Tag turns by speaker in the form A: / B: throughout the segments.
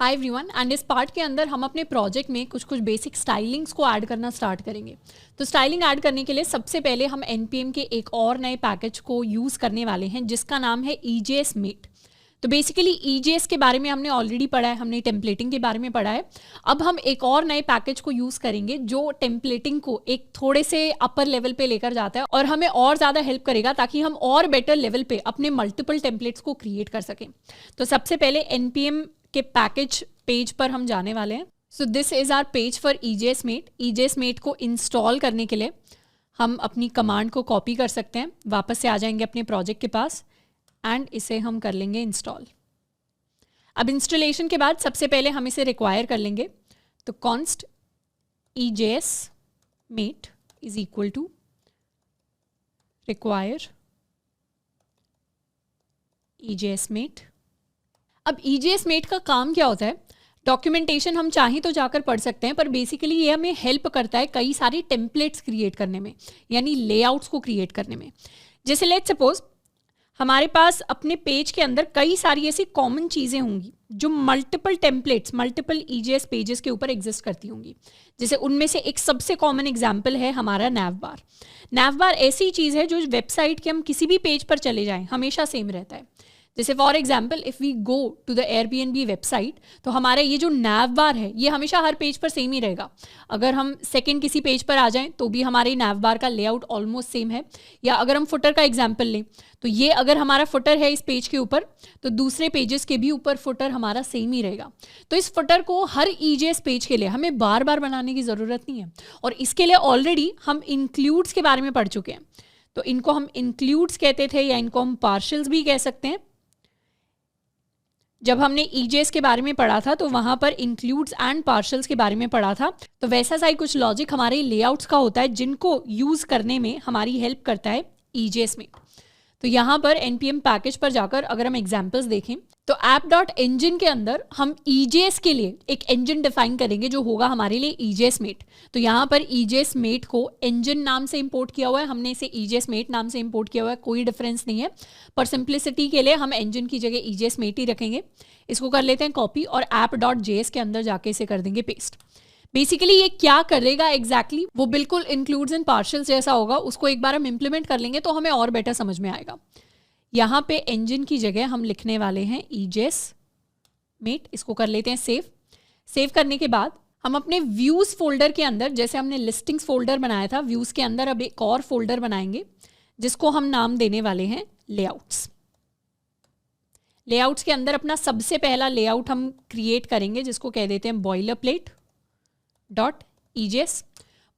A: Hi everyone, and इस part के अंदर हम अपने प्रोजेक्ट में कुछ बेसिक स्टाइलिंग्स को ऐड करना स्टार्ट करेंगे। तो स्टाइलिंग ऐड करने के लिए सबसे पहले हम एनपीएम के एक और नए पैकेज को यूज़ करने वाले हैं जिसका नाम है EJS Mate। तो बेसिकली EJS के बारे में हमने ऑलरेडी पढ़ा है, हमने टेम्पलेटिंग के बारे में पढ़ा है। अब हम एक और नए पैकेज को यूज़ करेंगे जो टेम्पलेटिंग को एक थोड़े से अपर लेवल पे लेकर जाता है और हमें और ज़्यादा हेल्प करेगा ताकि हम और बेटर लेवल पे अपने मल्टीपल टेम्पलेट्स को क्रिएट कर सकें। तो सबसे पहले NPM के पैकेज पेज पर हम जाने वाले हैं। So this is our page for EJS Mate। EJS Mate को इंस्टॉल करने के लिए हम अपनी कमांड को कॉपी कर सकते हैं, वापस से आ जाएंगे अपने प्रोजेक्ट के पास एंड इसे हम कर लेंगे इंस्टॉल। अब इंस्टॉलेशन के बाद सबसे पहले हम इसे रिक्वायर कर लेंगे। तो const EJS Mate is equal to require EJS Mate। अब EJS Mate का काम क्या होता है? डॉक्यूमेंटेशन हम चाहें तो जाकर पढ़ सकते हैं, पर बेसिकली ये हमें हेल्प करता है कई सारी टेम्पलेट्स क्रिएट करने में, यानी लेआउट्स को क्रिएट करने में। जैसे लेट्स सपोज हमारे पास अपने पेज के अंदर कई सारी ऐसी कॉमन चीज़ें होंगी जो multiple templates, multiple EJS pages के ऊपर एग्जिस्ट करती होंगी। जैसे उनमें से एक सबसे कॉमन एग्जाम्पल है हमारा नैवबार। नैवबार ऐसी चीज़ है जो वेबसाइट के हम किसी भी पेज पर चले जाएं हमेशा सेम रहता है। जैसे for example if we go to the Airbnb website, तो हमारा ये जो नैव बार है ये हमेशा हर पेज पर सेम ही रहेगा। अगर हम सेकंड किसी पेज पर आ जाएं तो भी हमारे नैव बार का लेआउट ऑलमोस्ट सेम है। या अगर हम फुटर का एग्जाम्पल लें तो ये अगर हमारा फुटर है इस पेज के ऊपर, तो दूसरे पेजेस के भी ऊपर फुटर हमारा सेम ही रहेगा। तो इस फुटर को हर EJS पेज के लिए हमें बार बार बनाने की ज़रूरत नहीं है, और इसके लिए ऑलरेडी हम इंक्लूड्स के बारे में पढ़ चुके हैं। तो इनको हम इंक्लूड्स कहते थे या इनको हम पार्शल्स भी कह सकते हैं। जब हमने EJS के बारे में पढ़ा था तो वहाँ पर इंक्लूड्स एंड पार्शल्स के बारे में पढ़ा था। तो वैसा सा ही कुछ लॉजिक हमारे लेआउट्स का होता है जिनको यूज़ करने में हमारी हेल्प करता है EJS में। तो यहाँ पर NPM पैकेज पर जाकर अगर हम एग्जाम्पल्स देखें तो app.engine के अंदर हम EJS के लिए एक इंजन डिफाइन करेंगे जो होगा हमारे लिए EJS Mate। तो यहाँ पर EJS Mate को इंजन नाम से इंपोर्ट किया हुआ है, हमने इसे EJS Mate नाम से इंपोर्ट किया हुआ है, कोई डिफरेंस नहीं है। पर सिंप्लिसिटी के लिए हम इंजन की जगह EJS Mate ही रखेंगे। इसको कर लेते हैं कॉपी और app.js के अंदर जाके इसे कर देंगे पेस्ट। बेसिकली ये क्या करेगा एग्जैक्टली वो बिल्कुल इंक्लूड्स एंड पार्शल्स जैसा होगा, उसको एक बार हम इम्प्लीमेंट कर लेंगे तो हमें और बेटर समझ में आएगा। यहाँ पे इंजन की जगह हम लिखने वाले हैं EJS Mate। इसको कर लेते हैं सेव। सेव करने के बाद हम अपने व्यूज़ फोल्डर के अंदर, जैसे हमने लिस्टिंग्स फोल्डर बनाया था, व्यूज़ के अंदर अब एक और फोल्डर बनाएंगे जिसको हम नाम देने वाले हैं लेआउट्स। लेआउट्स के अंदर अपना सबसे पहला लेआउट हम क्रिएट करेंगे जिसको कह देते हैं boilerplate.EJS।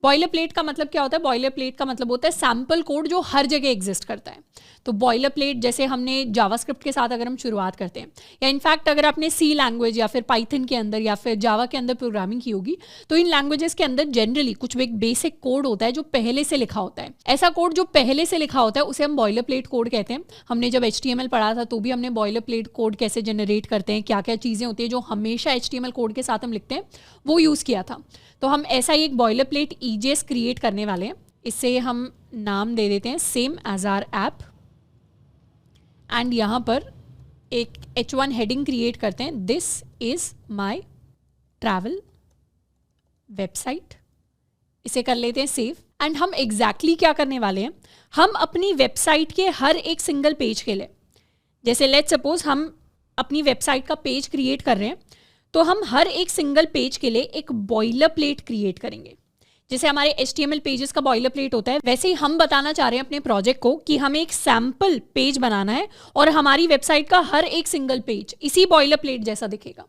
A: बॉयलर प्लेट का मतलब क्या होता है? बॉयलर प्लेट का मतलब होता है सैम्पल कोड जो हर जगह एग्जिस्ट करता है। तो बॉयलर प्लेट जैसे हमने जावास्क्रिप्ट के साथ अगर हम शुरुआत करते हैं, या इनफैक्ट अगर आपने C लैंग्वेज या फिर पाइथन के अंदर या फिर जावा के अंदर प्रोग्रामिंग की होगी, तो इन लैंग्वेजेस के अंदर जनरली कुछ एक बेसिक कोड होता है जो पहले से लिखा होता है। ऐसा कोड जो पहले से लिखा होता है उसे हम बॉयलर प्लेट कोड कहते हैं। हमने जब HTML पढ़ा था तो भी हमने बॉयलर प्लेट कोड कैसे जनरेट करते हैं, क्या क्या चीज़ें होती है जो हमेशा HTML कोड के साथ हम लिखते हैं, वो यूज़ किया था। तो हम ऐसा ही एक बॉयलर प्लेट EJS क्रिएट करने वाले हैं। इसे हम नाम दे देते हैं same as our app, and यहाँ पर एक H1 हेडिंग क्रिएट करते हैं, this is my travel website. इसे कर लेते हैं सेव। एंड हम एग्जैक्टली क्या करने वाले हैं, हम अपनी वेबसाइट के हर एक सिंगल पेज के लिए, जैसे लेट्स सपोज हम अपनी वेबसाइट का पेज क्रिएट कर रहे हैं, तो हम हर एक सिंगल पेज के लिए एक बॉयलर प्लेट क्रिएट करेंगे। जैसे हमारे HTML पेजेस का बॉयलर प्लेट होता है, वैसे ही हम बताना चाह रहे हैं अपने प्रोजेक्ट को कि हमें एक सैम्पल पेज बनाना है और हमारी वेबसाइट का हर एक सिंगल पेज इसी बॉयलर प्लेट जैसा दिखेगा।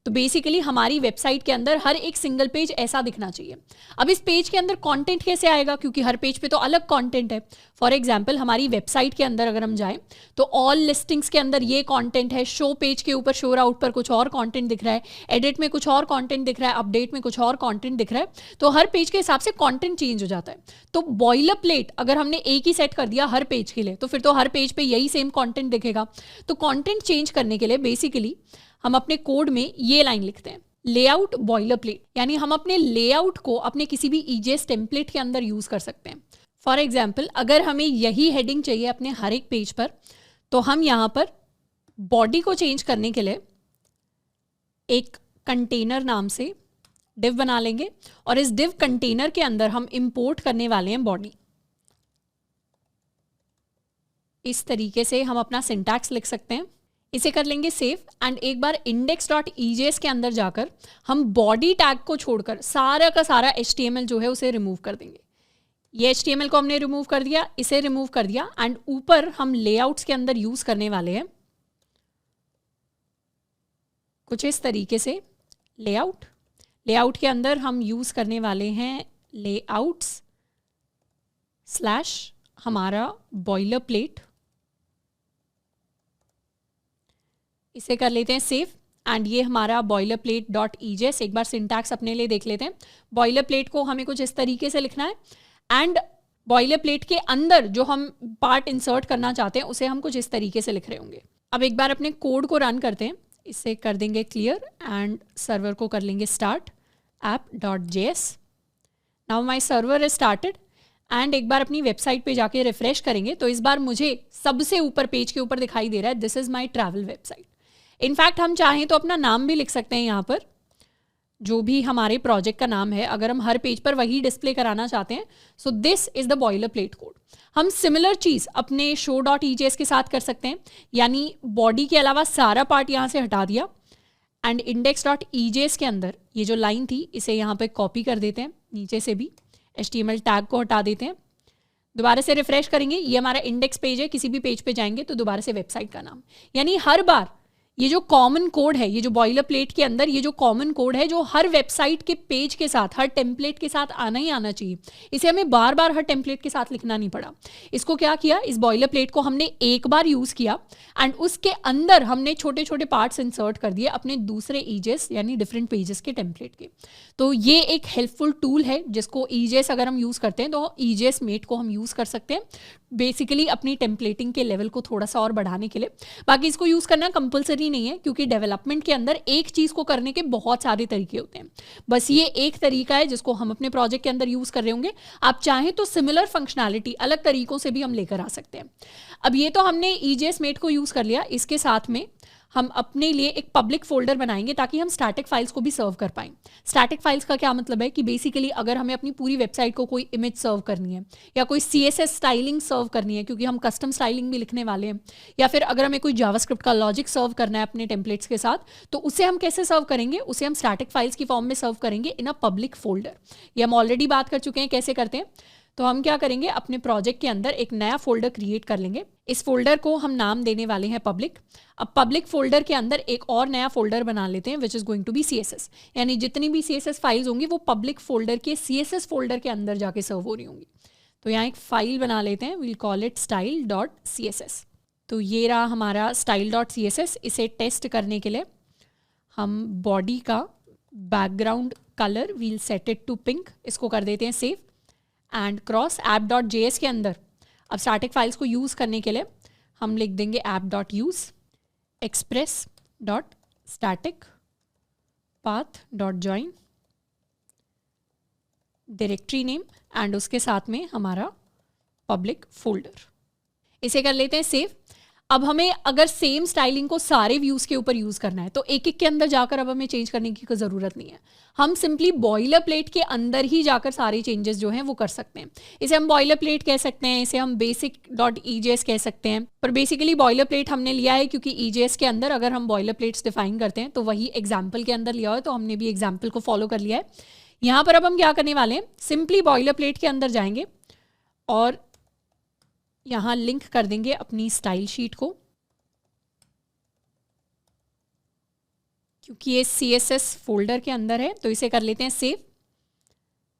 A: तो बेसिकली हमारी वेबसाइट के अंदर हर एक सिंगल पेज ऐसा दिखना चाहिए। अब इस पेज के अंदर कंटेंट कैसे आएगा, क्योंकि हर पेज पे तो अलग कंटेंट है। फॉर एग्जांपल हमारी वेबसाइट के अंदर अगर हम जाएं तो ऑल लिस्टिंग्स के अंदर ये कंटेंट है, शो पेज के ऊपर शो आउट पर कुछ और कंटेंट दिख रहा है, एडिट में कुछ और कंटेंट दिख रहा है, अपडेट में कुछ और कंटेंट दिख रहा है। तो हर पेज के हिसाब से कंटेंट चेंज हो जाता है। तो बॉयलर प्लेट अगर हमने एक ही सेट कर दिया हर पेज के लिए, तो फिर तो हर पेज पे यही सेम कंटेंट दिखेगा। तो कंटेंट चेंज करने के लिए बेसिकली हम अपने कोड में ये लाइन लिखते हैं, लेआउट बॉयलर प्लेट, यानी हम अपने लेआउट को अपने किसी भी EJS टेम्पलेट के अंदर यूज कर सकते हैं। फॉर एग्जाम्पल अगर हमें यही हेडिंग चाहिए अपने हर एक पेज पर, तो हम यहाँ पर बॉडी को चेंज करने के लिए एक कंटेनर नाम से div बना लेंगे और इस div कंटेनर के अंदर हम इंपोर्ट करने वाले हैं बॉडी। इस तरीके से हम अपना सिंटैक्स लिख सकते हैं। इसे कर लेंगे सेव एंड एक बार index.ejs के अंदर जाकर हम बॉडी टैग को छोड़कर सारा का सारा HTML जो है उसे रिमूव कर देंगे। ये HTML को हमने रिमूव कर दिया, इसे रिमूव कर दिया एंड ऊपर हम लेआउट्स के अंदर यूज करने वाले हैं कुछ इस तरीके से लेआउट के अंदर हम यूज करने वाले हैं लेआउट्स स्लैश हमारा बॉयलर प्लेट। इसे कर लेते हैं सेव एंड ये हमारा बॉयलर प्लेट डॉट ईजेस। एक बार सिंटैक्स अपने लिए देख लेते हैं। बॉयलर प्लेट को हमें कुछ इस तरीके से लिखना है एंड बॉयलर प्लेट के अंदर जो हम पार्ट इंसर्ट करना चाहते हैं उसे हम कुछ इस तरीके से लिख रहे होंगे। अब एक बार अपने कोड को रन करते हैं। इसे कर देंगे क्लियर एंड सर्वर को कर लेंगे start app.js। Now my server is started and एक बार अपनी वेबसाइट पे जाके रिफ्रेश करेंगे तो इस बार मुझे सबसे ऊपर पेज के ऊपर दिखाई दे रहा है this is my travel website. In fact हम चाहें तो अपना नाम भी लिख सकते हैं यहाँ पर, जो भी हमारे प्रोजेक्ट का नाम है अगर हम हर पेज पर वही डिस्प्ले कराना चाहते हैं। So this is the boiler plate code. हम सिमिलर चीज़ अपने show.ejs के साथ कर सकते हैं, यानी बॉडी के अलावा सारा पार्ट यहाँ से हटा दिया एंड index.ejs के अंदर ये जो लाइन थी इसे यहाँ पे कॉपी कर देते हैं, नीचे से भी HTML टैग को हटा देते हैं। दोबारा से रिफ्रेश करेंगे, ये हमारा इंडेक्स पेज है, किसी भी पेज पे जाएंगे तो दोबारा से वेबसाइट का नाम। यानी हर बार ये जो कॉमन कोड है, ये जो बॉयलर प्लेट के अंदर ये जो कॉमन कोड है जो हर वेबसाइट के पेज के साथ, हर टेम्पलेट के साथ आना ही आना चाहिए। इसे हमें बार बार हर टेम्पलेट के साथ लिखना नहीं पड़ा। इसको क्या किया, इस बॉयलर प्लेट को हमने एक बार यूज़ किया एंड उसके अंदर हमने छोटे छोटे पार्ट्स इंसर्ट कर दिए अपने दूसरे ईजेस यानी डिफरेंट पेजेस के टेम्पलेट के। तो ये एक हेल्पफुल टूल है जिसको ईजेस अगर हम यूज़ करते हैं तो ईजेस मेट को हम यूज़ कर सकते हैं बेसिकली अपनी टेम्पलेटिंग के लेवल को थोड़ा सा और बढ़ाने के लिए। बाकी इसको यूज़ करना कंपलसरी नहीं है क्योंकि डेवलपमेंट के अंदर एक चीज़ को करने के बहुत सारे तरीके होते हैं। बस ये एक तरीका है जिसको हम अपने प्रोजेक्ट के अंदर यूज़ कर रहे होंगे। आप चाहें तो सिमिलर फंक्शनैलिटी अलग तरीकों से भी हम लेकर आ सकते हैं। अब ये तो हमने ईजेस मेट को यूज़ कर लिया, इसके साथ में हम अपने लिए एक पब्लिक फोल्डर बनाएंगे ताकि हम स्टैटिक फाइल्स को भी सर्व कर पाएं। स्टैटिक फाइल्स का क्या मतलब है कि बेसिकली अगर हमें अपनी पूरी वेबसाइट को कोई इमेज सर्व करनी है या कोई CSS स्टाइलिंग सर्व करनी है, क्योंकि हम कस्टम स्टाइलिंग भी लिखने वाले हैं, या फिर अगर हमें कोई जावास्क्रिप्ट का लॉजिक सर्व करना है अपने टेम्पलेट्स के साथ, तो उसे हम कैसे सर्व करेंगे, उसे हम स्टैटिक फाइल्स की फॉर्म में सर्व करेंगे इन अ पब्लिक फोल्डर। ये हम ऑलरेडी बात कर चुके हैं कैसे करते हैं। तो हम क्या करेंगे, अपने प्रोजेक्ट के अंदर एक नया फोल्डर क्रिएट कर लेंगे। इस फोल्डर को हम नाम देने वाले हैं पब्लिक। अब पब्लिक फोल्डर के अंदर एक और नया फोल्डर बना लेते हैं which is going to be CSS, यानी जितनी भी CSS फाइल्स होंगी वो पब्लिक फोल्डर के CSS फोल्डर के अंदर जाके सर्व हो रही होंगी। तो यहाँ एक फाइल बना लेते हैं, वील कॉल इट style.css। तो ये रहा हमारा style.css। इसे टेस्ट करने के लिए हम बॉडी का background colour we'll set it to pink, इसको कर देते हैं सेव एंड क्रॉस app.js के अंदर अब स्टैटिक फाइल्स को यूज़ करने के लिए हम लिख देंगे app.use express.static path.join directory name and उसके साथ में हमारा पब्लिक फोल्डर। इसे कर लेते हैं सेव। अब हमें अगर सेम स्टाइलिंग को सारे व्यूज़ के ऊपर यूज़ करना है तो एक एक के अंदर जाकर अब हमें चेंज करने की कोई ज़रूरत नहीं है। हम सिंपली बॉयलर प्लेट के अंदर ही जाकर सारे चेंजेस जो हैं वो कर सकते हैं। इसे हम बॉयलर प्लेट कह सकते हैं, इसे हम basic.ejs कह सकते हैं, पर बेसिकली बॉयलर प्लेट हमने लिया है क्योंकि ejs के अंदर अगर हम बॉयलर प्लेट्स डिफाइन करते हैं तो वही एग्जाम्पल के अंदर लिया हो, तो हमने भी एग्जाम्पल को फॉलो कर लिया है। यहाँ पर अब हम क्या करने वाले हैं, सिंपली बॉयलर प्लेट के अंदर जाएंगे और यहाँ लिंक कर देंगे अपनी स्टाइल शीट को, क्योंकि ये CSS फोल्डर के अंदर है। तो इसे कर लेते हैं सेव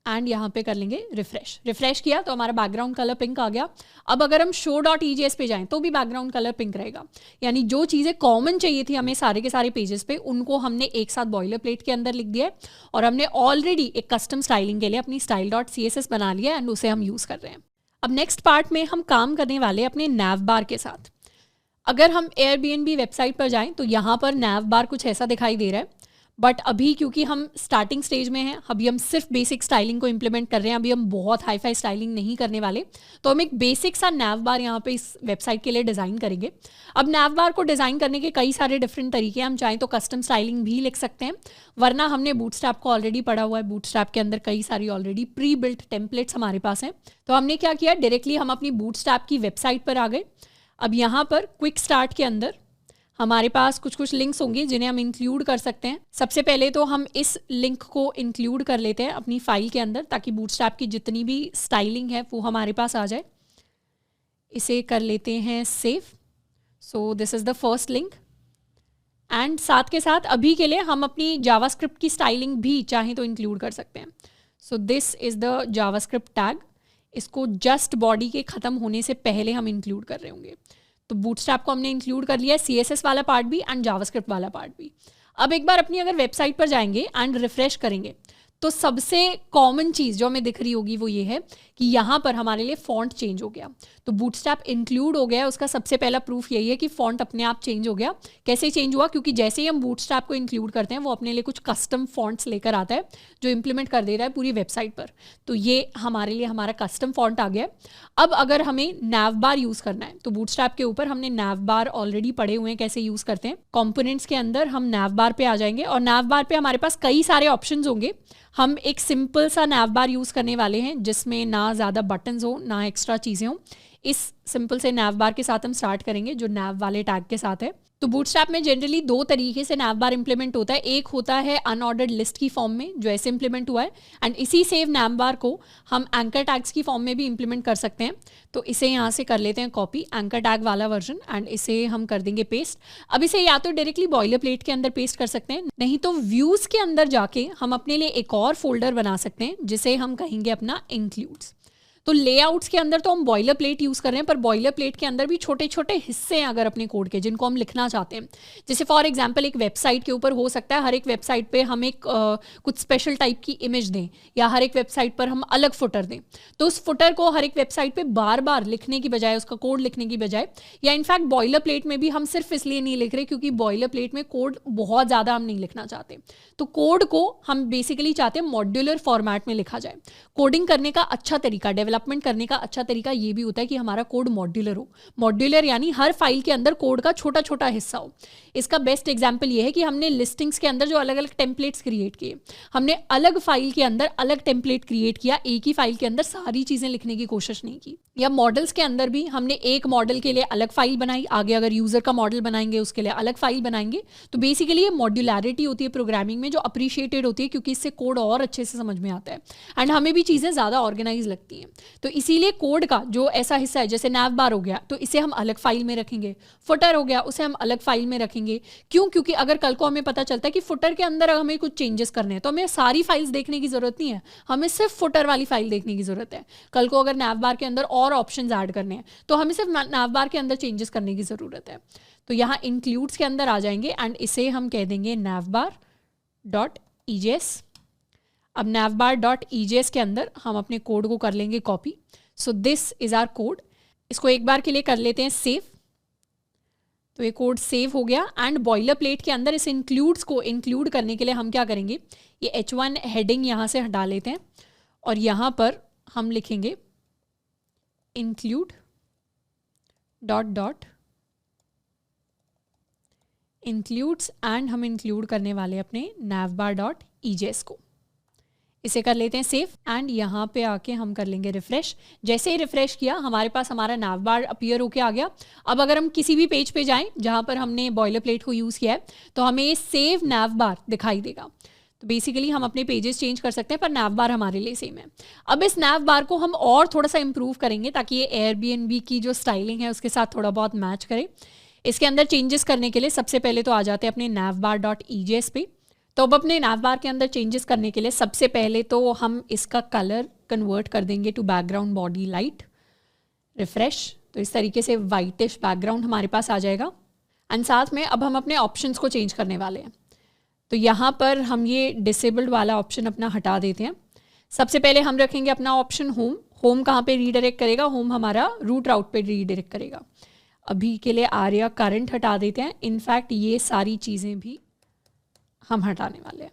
A: एंड यहाँ पे कर लेंगे रिफ्रेश किया तो हमारा बैकग्राउंड कलर पिंक आ गया। अब अगर हम show.ejs पे जाएं तो भी बैकग्राउंड कलर पिंक रहेगा। यानी जो चीज़ें कॉमन चाहिए थी हमें सारे के सारे पेजेस पे, उनको हमने एक साथ बॉयलर प्लेट के अंदर लिख दिया है और हमने ऑलरेडी एक कस्टम स्टाइलिंग के लिए अपनी style.css बना लिया एंड उसे हम यूज़ कर रहे हैं। अब नेक्स्ट पार्ट में हम काम करने वाले अपने nav बार के साथ। अगर हम Airbnb वेबसाइट पर जाएं तो यहाँ पर nav बार कुछ ऐसा दिखाई दे रहा है, बट अभी क्योंकि हम स्टार्टिंग स्टेज में हैं, अभी हम सिर्फ बेसिक स्टाइलिंग को इम्प्लीमेंट कर रहे हैं, अभी हम बहुत हाई फाई स्टाइलिंग नहीं करने वाले, तो हम एक बेसिक सा नैव बार यहाँ पे इस वेबसाइट के लिए डिज़ाइन करेंगे। अब नैव बार को डिज़ाइन करने के कई सारे डिफरेंट तरीके हैं, हम चाहें तो कस्टम स्टाइलिंग भी लिख सकते हैं, वरना हमने बूटस्ट्रैप को ऑलरेडी पढ़ा हुआ है, बूटस्ट्रैप के अंदर कई सारी ऑलरेडी प्री बिल्ट टेम्पलेट्स हमारे पास हैं। तो हमने क्या किया, डायरेक्टली हम अपनी बूटस्ट्रैप की वेबसाइट पर आ गए। अब यहाँ पर क्विक स्टार्ट के अंदर हमारे पास कुछ कुछ लिंक्स होंगे जिन्हें हम इंक्लूड कर सकते हैं। सबसे पहले तो हम इस लिंक को इंक्लूड कर लेते हैं अपनी फाइल के अंदर, ताकि बूटस्ट्रैप की जितनी भी स्टाइलिंग है वो हमारे पास आ जाए। इसे कर लेते हैं save. So this is the first link. And साथ के साथ अभी के लिए हम अपनी जावास्क्रिप्ट की स्टाइलिंग भी चाहें तो इंक्लूड कर सकते हैं। So this is the JavaScript tag. इसको जस्ट बॉडी के ख़त्म होने से पहले हम इंक्लूड कर रहे होंगे। तो बूटस्ट्रैप को हमने इंक्लूड कर लिया है, CSS वाला पार्ट भी एंड जावास्क्रिप्ट वाला पार्ट भी। अब एक बार अपनी अगर वेबसाइट पर जाएंगे एंड रिफ्रेश करेंगे, तो सबसे कॉमन चीज़ जो हमें दिख रही होगी वो ये है कि यहाँ पर हमारे लिए फॉन्ट चेंज हो गया। तो बूटस्ट्रैप इंक्लूड हो गया है, उसका सबसे पहला प्रूफ यही है कि फॉन्ट अपने आप चेंज हो गया। कैसे चेंज हुआ? क्योंकि जैसे ही हम बूटस्ट्रैप को इंक्लूड करते हैं वो अपने लिए कुछ कस्टम फॉन्ट्स लेकर आता है जो इंप्लीमेंट कर दे रहा है पूरी वेबसाइट पर। तो ये हमारे लिए हमारा कस्टम फॉन्ट आ गया है। अब अगर हमें नैव बार यूज़ करना है तो बूटस्ट्रैप के ऊपर हमने नैव बार ऑलरेडी पढ़े हुए हैं कैसे यूज़ करते हैं। कॉम्पोनेंट्स के अंदर हम नैव बार पे आ जाएंगे और नैव बार पे हमारे पास कई सारे ऑप्शंस होंगे। हम एक सिंपल सा नैव बार यूज़ करने वाले हैं जिसमें ना ज़्यादा बटन्स हो ना एक्स्ट्रा चीज़ें हो। इस सिंपल से नैव बार के साथ हम स्टार्ट करेंगे जो नैव वाले टैग के साथ है। तो बूटस्ट्रैप में जनरली दो तरीके से नैव बार इंप्लीमेंट होता है। एक होता है अनऑर्डर्ड लिस्ट की फॉर्म में जो ऐसे इंप्लीमेंट हुआ है, एंड इसी सेव नैव बार को हम एंकर टैग्स की फॉर्म में भी इंप्लीमेंट कर सकते हैं। तो इसे यहाँ से कर लेते हैं कॉपी, एंकर टैग वाला वर्जन, एंड इसे हम कर देंगे पेस्ट। अब इसे या तो डायरेक्टली बॉयलर प्लेट के अंदर पेस्ट कर सकते हैं, नहीं तो व्यूज़ के अंदर जाके हम अपने लिए एक और फोल्डर बना सकते हैं जिसे हम कहेंगे अपना इंक्लूड्स। तो लेआउट्स के अंदर तो हम बॉयलर प्लेट यूज़ कर रहे हैं, पर बॉयलर प्लेट के अंदर भी छोटे छोटे हिस्से हैं अगर अपने कोड के जिनको हम लिखना चाहते हैं। जैसे फॉर एग्जांपल एक वेबसाइट के ऊपर हो सकता है हर एक वेबसाइट पे हम एक कुछ स्पेशल टाइप की इमेज दें, या हर एक वेबसाइट पर हम अलग फुटर दें। तो उस फुटर को हर एक वेबसाइट पे बार बार लिखने की बजाय, उसका कोड लिखने की बजाय, या इनफैक्ट बॉयलर प्लेट में भी हम सिर्फ इसलिए नहीं लिख रहे क्योंकि बॉयलर प्लेट में कोड बहुत ज़्यादा हम नहीं लिखना चाहते। तो कोड को हम बेसिकली चाहते हैं मॉड्यूलर फॉर्मेट में लिखा जाए। कोडिंग करने का अच्छा तरीका, डेवलपमेंट करने का अच्छा तरीका ये भी होता है कि हमारा कोड मॉड्यूलर हो। मॉड्यूलर यानी हर फाइल के अंदर कोड का छोटा छोटा हिस्सा हो। इसका बेस्ट एग्जांपल ये है कि हमने लिस्टिंग्स के अंदर जो अलग अलग टेम्पलेट्स क्रिएट किए, हमने अलग फाइल के अंदर अलग टेम्पलेट क्रिएट किया, एक ही फाइल के अंदर सारी चीज़ें लिखने की कोशिश नहीं की। या मॉडल्स के अंदर भी हमने एक मॉडल के लिए अलग फाइल बनाई, आगे अगर यूज़र का मॉडल बनाएंगे उसके लिए अलग फाइल बनाएंगे। तो बेसिकली ये मॉड्यूलैरिटी होती है प्रोग्रामिंग में जो अप्रिशिएटेड होती है, क्योंकि इससे कोड और अच्छे से समझ में आता है एंड हमें भी चीज़ें ज़्यादा ऑर्गेनाइज लगती हैं। तो इसीलिए कोड का जो ऐसा हिस्सा है, जैसे नैव बार हो गया तो इसे हम अलग फाइल में रखेंगे, फुटर हो गया उसे हम अलग फाइल में रखेंगे। क्यों? क्योंकि अगर कल को हमें पता चलता है कि फुटर के अंदर हमें कुछ चेंजेस करने हैं तो हमें सारी फाइल्स देखने की ज़रूरत नहीं है, हमें सिर्फ फुटर वाली फाइल देखने की ज़रूरत है। कल को अगर नैव बार के अंदर और ऑप्शंस ऐड करने हैं तो हमें सिर्फ नैव बार के अंदर चेंजेस करने की ज़रूरत है। तो यहाँ इंक्लूड्स के अंदर आ जाएंगे एंड इसे हम कह देंगे navbar.ejs। अब navbar.ejs के अंदर हम अपने कोड को कर लेंगे copy. So this is our code. इसको एक बार के लिए कर लेते हैं सेव। तो ये कोड सेव हो गया एंड बॉयलर प्लेट के अंदर इस इंक्लूड्स को इंक्लूड करने के लिए हम क्या करेंगे, ये H1 हेडिंग यहाँ से हटा लेते हैं और यहाँ पर हम लिखेंगे include dot dot includes and हम इंक्लूड करने वाले अपने navbar.ejs को। इसे कर लेते हैं सेव एंड यहाँ पे आके हम कर लेंगे रिफ्रेश। जैसे ही रिफ्रेश किया हमारे पास हमारा नैव बार अपीयर होके आ गया। अब अगर हम किसी भी पेज पे जाएं जहाँ पर हमने बॉयलर प्लेट को यूज़ किया है तो हमें ये सेव नैव बार दिखाई देगा। तो बेसिकली हम अपने पेजेस चेंज कर सकते हैं पर नैव बार हमारे लिए सेम है। अब इस नैव बार को हम और थोड़ा सा इम्प्रूव करेंगे ताकि ये एयरबीएनबी की जो स्टाइलिंग है उसके साथ थोड़ा बहुत मैच करे। इसके अंदर चेंजेस करने के लिए सबसे पहले तो आ जाते हैं अपने navbar.ejs पे। तो अब अपने नैव बार के अंदर चेंजेस करने के लिए सबसे पहले तो हम इसका कलर कन्वर्ट कर देंगे to background body light. Refresh, तो इस तरीके से वाइटिश बैकग्राउंड हमारे पास आ जाएगा एंड साथ में अब हम अपने ऑप्शंस को चेंज करने वाले हैं। तो यहाँ पर हम ये डिसेबल्ड वाला ऑप्शन अपना हटा देते हैं। सबसे पहले हम रखेंगे अपना ऑप्शन होम। होम कहाँ पे रीडायरेक्ट करेगा? होम हमारा रूट राउट पे रीडायरेक्ट करेगा। अभी के लिए आर्या करंट हटा देते हैं। इनफैक्ट ये सारी चीज़ें भी हम हटाने वाले हैं।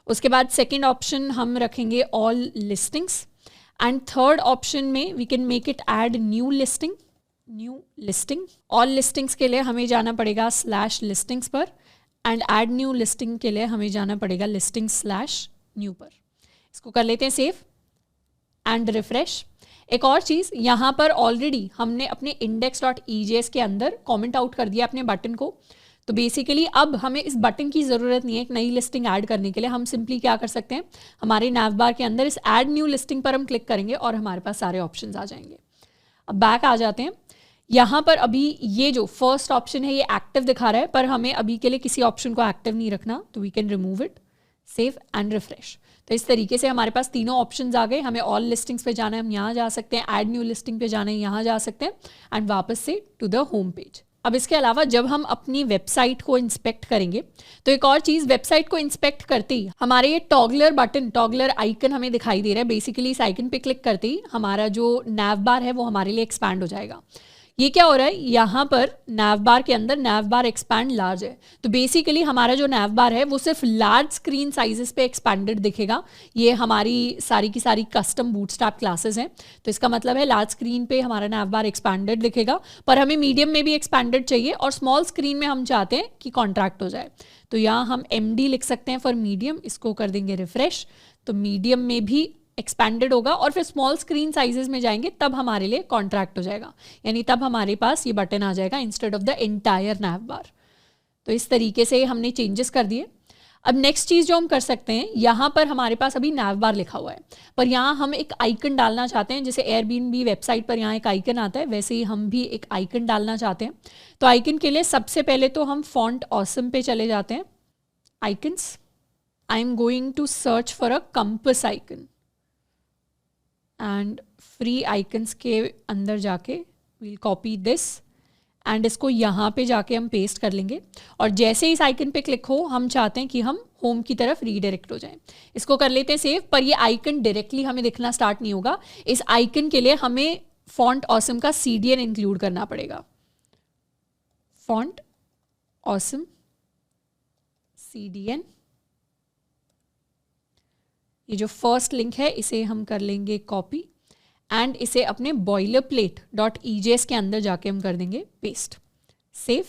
A: उसके बाद सेकंड ऑप्शन हम रखेंगे all listings, and third option में we can make it add new listing. All listings के लिए हमें जाना पड़ेगा /लिस्टिंग्स पर, एंड ऐड न्यू लिस्टिंग के लिए हमें जाना पड़ेगा लिस्टिंग/न्यू पर। इसको कर लेते हैं सेव एंड रिफ्रेश। एक और चीज़, यहाँ पर ऑलरेडी हमने अपने index.ejs के अंदर कमेंट आउट कर दिया अपने बटन को, तो बेसिकली अब हमें इस बटन की ज़रूरत नहीं है एक नई लिस्टिंग ऐड करने के लिए। हम सिंपली क्या कर सकते हैं, हमारे नैव बार के अंदर इस ऐड न्यू लिस्टिंग पर हम क्लिक करेंगे और हमारे पास सारे ऑप्शंस आ जाएंगे। अब बैक आ जाते हैं। यहाँ पर अभी ये जो फर्स्ट ऑप्शन है ये एक्टिव दिखा रहा है, पर हमें अभी के लिए किसी ऑप्शन को एक्टिव नहीं रखना, तो we can remove it, save and refresh. तो इस तरीके से हमारे पास तीनों ऑप्शंस आ गए। हमें ऑल लिस्टिंग्स पे जाना है, हम यहाँ जा सकते हैं, ऐड न्यू लिस्टिंग पे जाना है, यहाँ जा सकते हैं, एंड वापस से टू द होम पेज। अब इसके अलावा जब हम अपनी वेबसाइट को इंस्पेक्ट करेंगे, तो एक और चीज़, वेबसाइट को इंस्पेक्ट करते ही हमारे ये टॉगलर आइकन हमें दिखाई दे रहा है। बेसिकली इस आइकन पे क्लिक करते ही हमारा जो नैव बार है वो हमारे लिए एक्सपैंड हो जाएगा। ये क्या हो रहा है, यहाँ पर नैव बार के अंदर नैव बार एक्सपैंड लार्ज है, तो बेसिकली हमारा जो नैव बार है वो सिर्फ लार्ज स्क्रीन साइजेस पे एक्सपैंडेड दिखेगा। ये हमारी सारी की सारी कस्टम बूटस्ट्रैप क्लासेस हैं, तो इसका मतलब है लार्ज स्क्रीन पे हमारा नैव बार एक्सपैंडेड दिखेगा, पर हमें मीडियम में भी एक्सपैंडेड चाहिए और स्मॉल स्क्रीन में हम चाहते हैं कि कॉन्ट्रैक्ट हो जाए। तो यहाँ हम MD लिख सकते हैं फॉर मीडियम, इसको कर देंगे रिफ्रेश, तो मीडियम में भी एक्सपैंडेड होगा, और फिर स्मॉल स्क्रीन साइजेस में जाएंगे तब हमारे लिए कॉन्ट्रैक्ट हो जाएगा, यानी तब हमारे पास ये बटन आ जाएगा इंस्टेड ऑफ द एंटायर नैव बार। तो इस तरीके से हमने चेंजेस कर दिए। अब नेक्स्ट चीज़ जो हम कर सकते हैं, यहाँ पर हमारे पास अभी नैव बार लिखा हुआ है, पर यहाँ हम एक आइकन डालना चाहते हैं। जैसे एयरबीएनबी वेबसाइट पर यहाँ एक आइकन आता है, वैसे ही हम भी एक आइकन डालना चाहते हैं। तो आइकन के लिए सबसे पहले तो हम फॉन्ट ऑसम पे चले जाते हैं, icons, I am going to search for a compass icon, and free icons के अंदर जाके वील कॉपी दिस, एंड इसको यहाँ पे जाके हम पेस्ट कर लेंगे, और जैसे ही इस आइकन पे क्लिक हो हम चाहते हैं कि हम होम की तरफ रीडायरेक्ट हो जाएं। इसको कर लेते हैं सेव, पर ये आइकन डायरेक्टली हमें दिखना स्टार्ट नहीं होगा। इस आइकन के लिए हमें फॉन्ट ऑसम का CDN इंक्लूड करना पड़ेगा। फॉन्ट ऑसम CDN, ये जो फर्स्ट लिंक है इसे हम कर लेंगे कॉपी, एंड इसे अपने boilerplate.ejs के अंदर जाके हम कर देंगे पेस्ट, सेव,